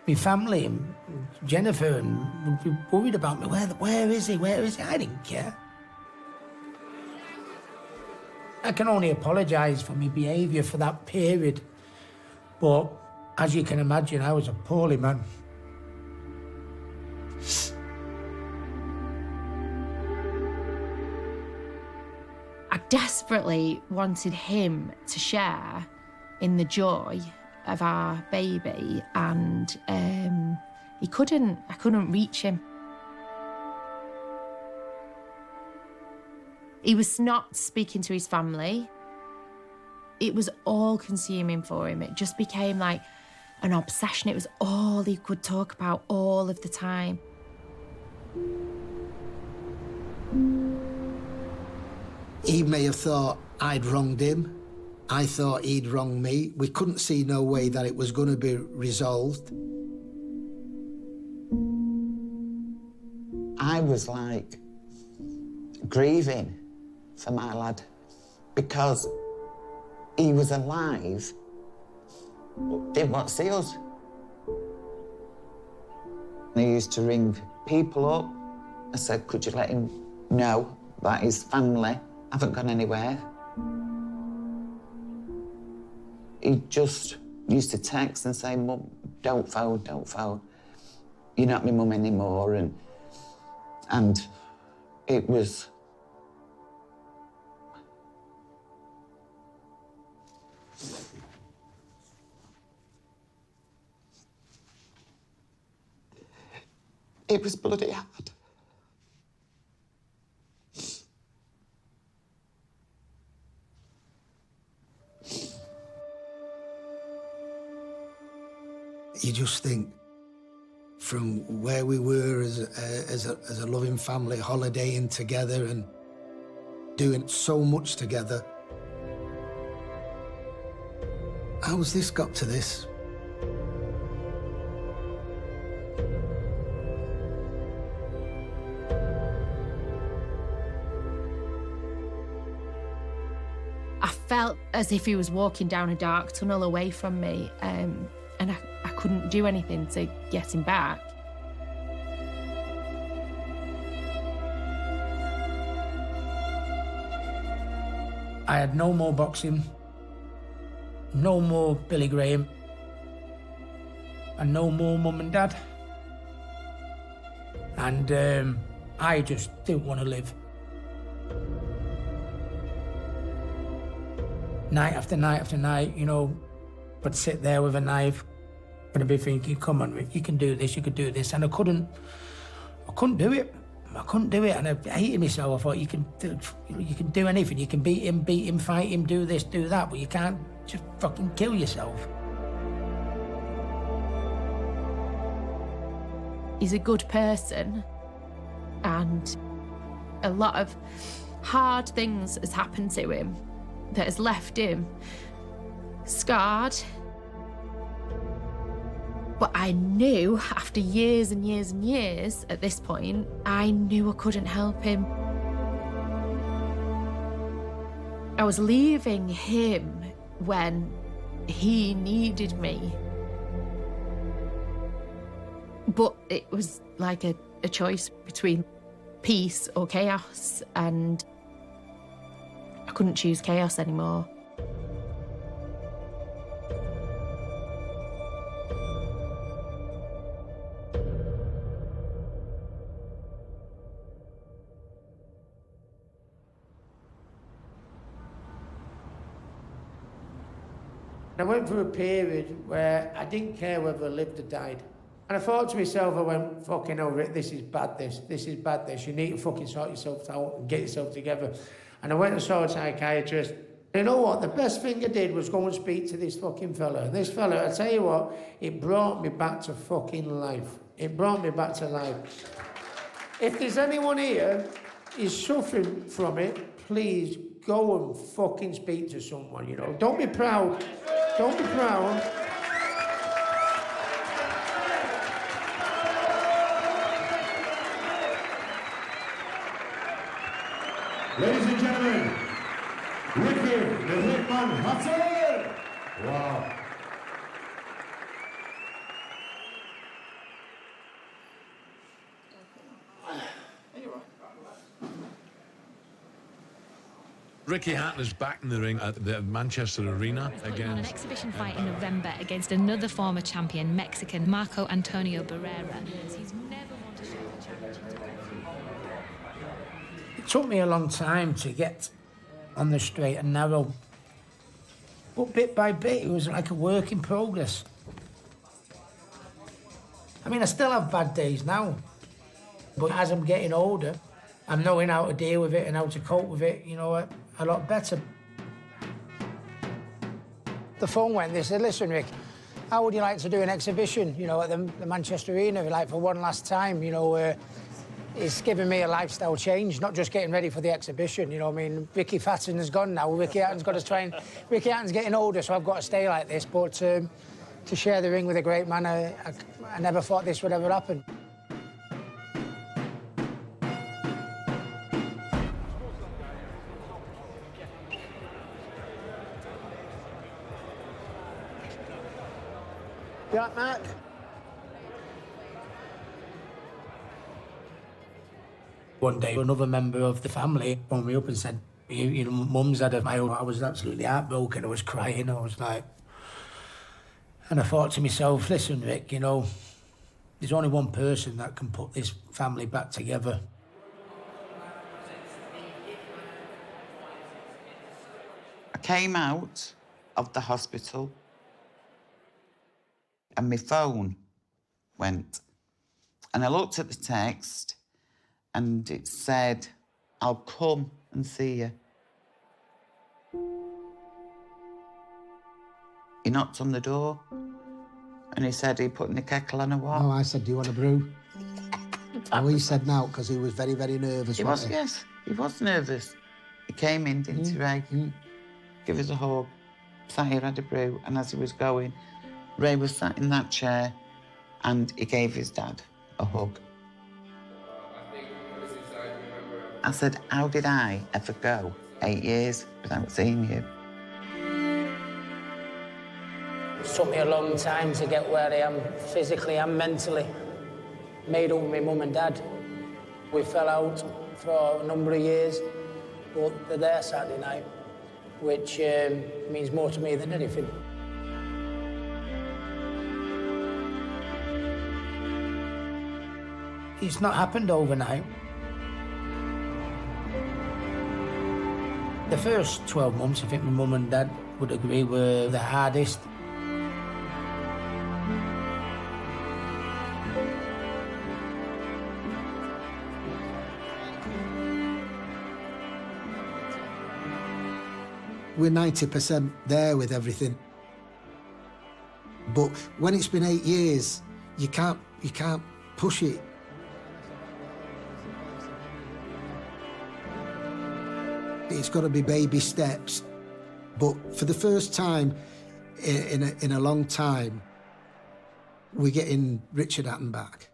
Speaker 1: My family and Jennifer would be worried about me. Where is he? Where is he? I didn't care. I can only apologise for my behaviour for that period. But as you can imagine, I was a poorly man.
Speaker 12: I desperately wanted him to share in the joy of our baby, and I couldn't reach him. He was not speaking to his family. It was all consuming for him. It just became like an obsession. It was all he could talk about all of the time.
Speaker 5: He may have thought I'd wronged him. I thought he'd wronged me. We couldn't see no way that it was going to be resolved.
Speaker 13: I was like grieving for my lad because he was alive but didn't want to see us. And he used to ring people up. I said, could you let him know that his family haven't gone anywhere? He just used to text and say, Mum, don't phone, don't phone. You're not my mum anymore. And it was... It was bloody hard.
Speaker 5: You just think, from where we were as a loving family, holidaying together and doing so much together, how's this got to this?
Speaker 12: I felt as if he was walking down a dark tunnel away from me, and I couldn't do anything to get him back.
Speaker 1: I had no more boxing, no more Billy Graham, and no more mum and dad. And I just didn't want to live. Night after night after night, you know, I'd sit there with a knife and I'd be thinking, come on, Rick, you can do this, you could do this. And I couldn't do it. I couldn't do it, and I hated myself. I thought, you can do anything. You can beat him, fight him, do this, do that, but you can't just fucking kill yourself.
Speaker 12: He's a good person, and a lot of hard things has happened to him that has left him scarred. But I knew, after years and years and years, at this point, I knew I couldn't help him. I was leaving him when he needed me. But it was like a choice between peace or chaos, and I couldn't choose chaos anymore.
Speaker 1: I went through a period where I didn't care whether I lived or died. And I thought to myself, I went, fucking hell, Rick, this is bad, this is bad, this. You need to fucking sort yourself out and get yourself together. And I went and saw a psychiatrist. You know what? The best thing I did was go and speak to this fucking fella. And this fella, I tell you what, it brought me back to fucking life. It brought me back to life. If there's anyone here who's suffering from it, please go and fucking speak to someone, you know. Don't be proud. Don't be proud.
Speaker 10: Ladies and gentlemen, Ricky the Hitman Hatton! Wow.
Speaker 19: Ricky Hatton is back in the ring at the Manchester Arena
Speaker 20: An exhibition fight in November against another former champion, Mexican Marco Antonio Barrera. He's never wanted to show the championship.
Speaker 1: It took me a long time to get on the straight and narrow. But bit by bit, it was like a work in progress. I mean, I still have bad days now. But as I'm getting older, I'm knowing how to deal with it and how to cope with it, you know, a lot better. The phone went, they said, listen, Rick, how would you like to do an exhibition, you know, at the Manchester Arena, like for one last time, you know, it's given me a lifestyle change, not just getting ready for the exhibition, you know what I mean? Ricky Hatton is gone now, Ricky Hatton's got to try and... Ricky Hatton's getting older, so I've got to stay like this, but to share the ring with a great man, I never thought this would ever happen. You like Mark? One day, another member of the family phoned me up and said, you know, Mum's had a mile. I was absolutely heartbroken. I was crying. I was like... And I thought to myself, listen, Rick, you know, there's only one person that can put this family back together.
Speaker 13: I came out of the hospital and my phone went. And I looked at the text and it said, I'll come and see you. He knocked on the door and he said he put in a kettle and a what?
Speaker 5: No, I said, do you want a brew? Oh, he said no, because he was very, very nervous.
Speaker 13: He was, yes, he was nervous. He came in, didn't he, Ray? Give us a hug, sat here, had a brew, and as he was going, Ray was sat in that chair and he gave his dad a hug. I said, how did I ever go 8 years without seeing you?
Speaker 1: It took me a long time to get where I am physically and mentally. Made up with my mum and dad. We fell out for a number of years, but they're there Saturday night. which means more to me than anything. It's not happened overnight. The first 12 months, I think my mum and dad would agree, were the hardest.
Speaker 5: We're 90% there with everything. But when it's been 8 years, you can't push it. It's got to be baby steps. But for the first time in a long time, we're getting Richard Hatton back.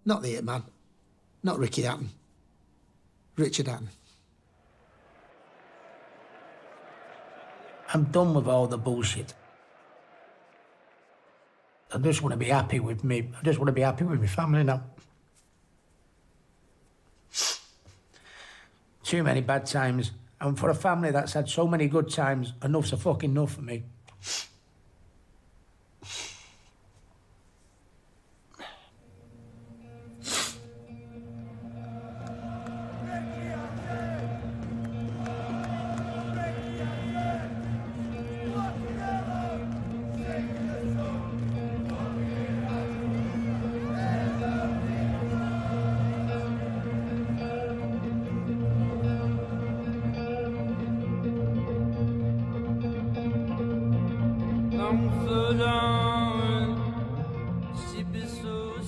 Speaker 5: Not the Hitman, not Ricky Hatton. Richard Hatton.
Speaker 1: I'm done with all the bullshit. I just want to be happy with me. I just want to be happy with my family now. Too many bad times. And for a family that's had so many good times, enough's a fucking enough for me.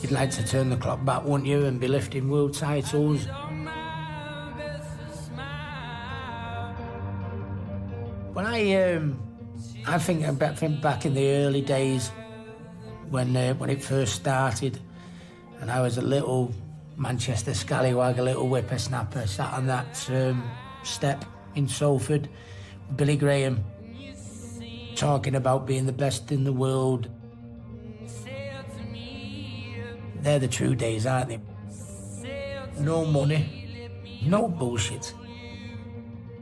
Speaker 1: You'd like to turn the clock back, wouldn't you, and be lifting world titles? When I think back in the early days when it first started, and I was a little Manchester scallywag, a little whippersnapper, sat on that step in Salford, Billy Graham, talking about being the best in the world. They're the true days, aren't they? No money, no bullshit.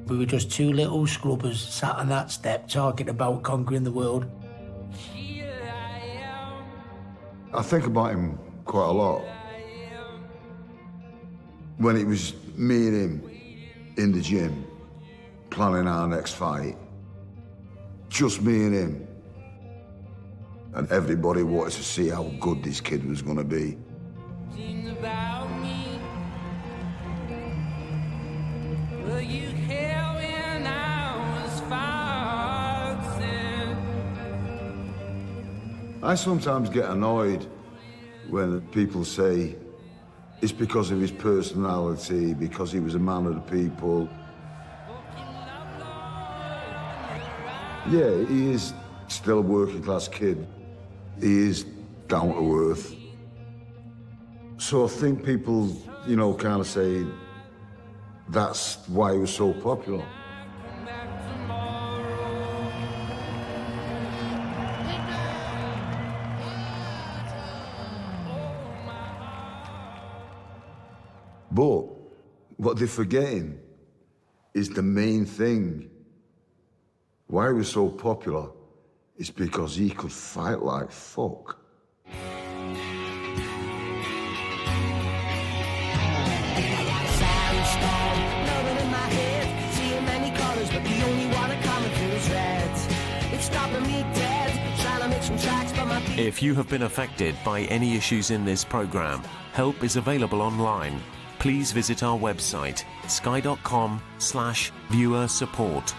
Speaker 1: We were just two little scrubbers sat on that step talking about conquering the world.
Speaker 9: I think about him quite a lot. When it was me and him in the gym, planning our next fight, just me and him. And everybody wanted to see how good this kid was going to be. I sometimes get annoyed when people say it's because of his personality, because he was a man of the people. Yeah, he is still a working class kid. He is down to earth. So I think people, you know, kind of say that's why he was so popular. But what they're forgetting is the main thing. Why he was so popular is because he could fight like fuck.
Speaker 11: If you have been affected by any issues in this program, help is available online. Please visit our website, sky.com/viewer support.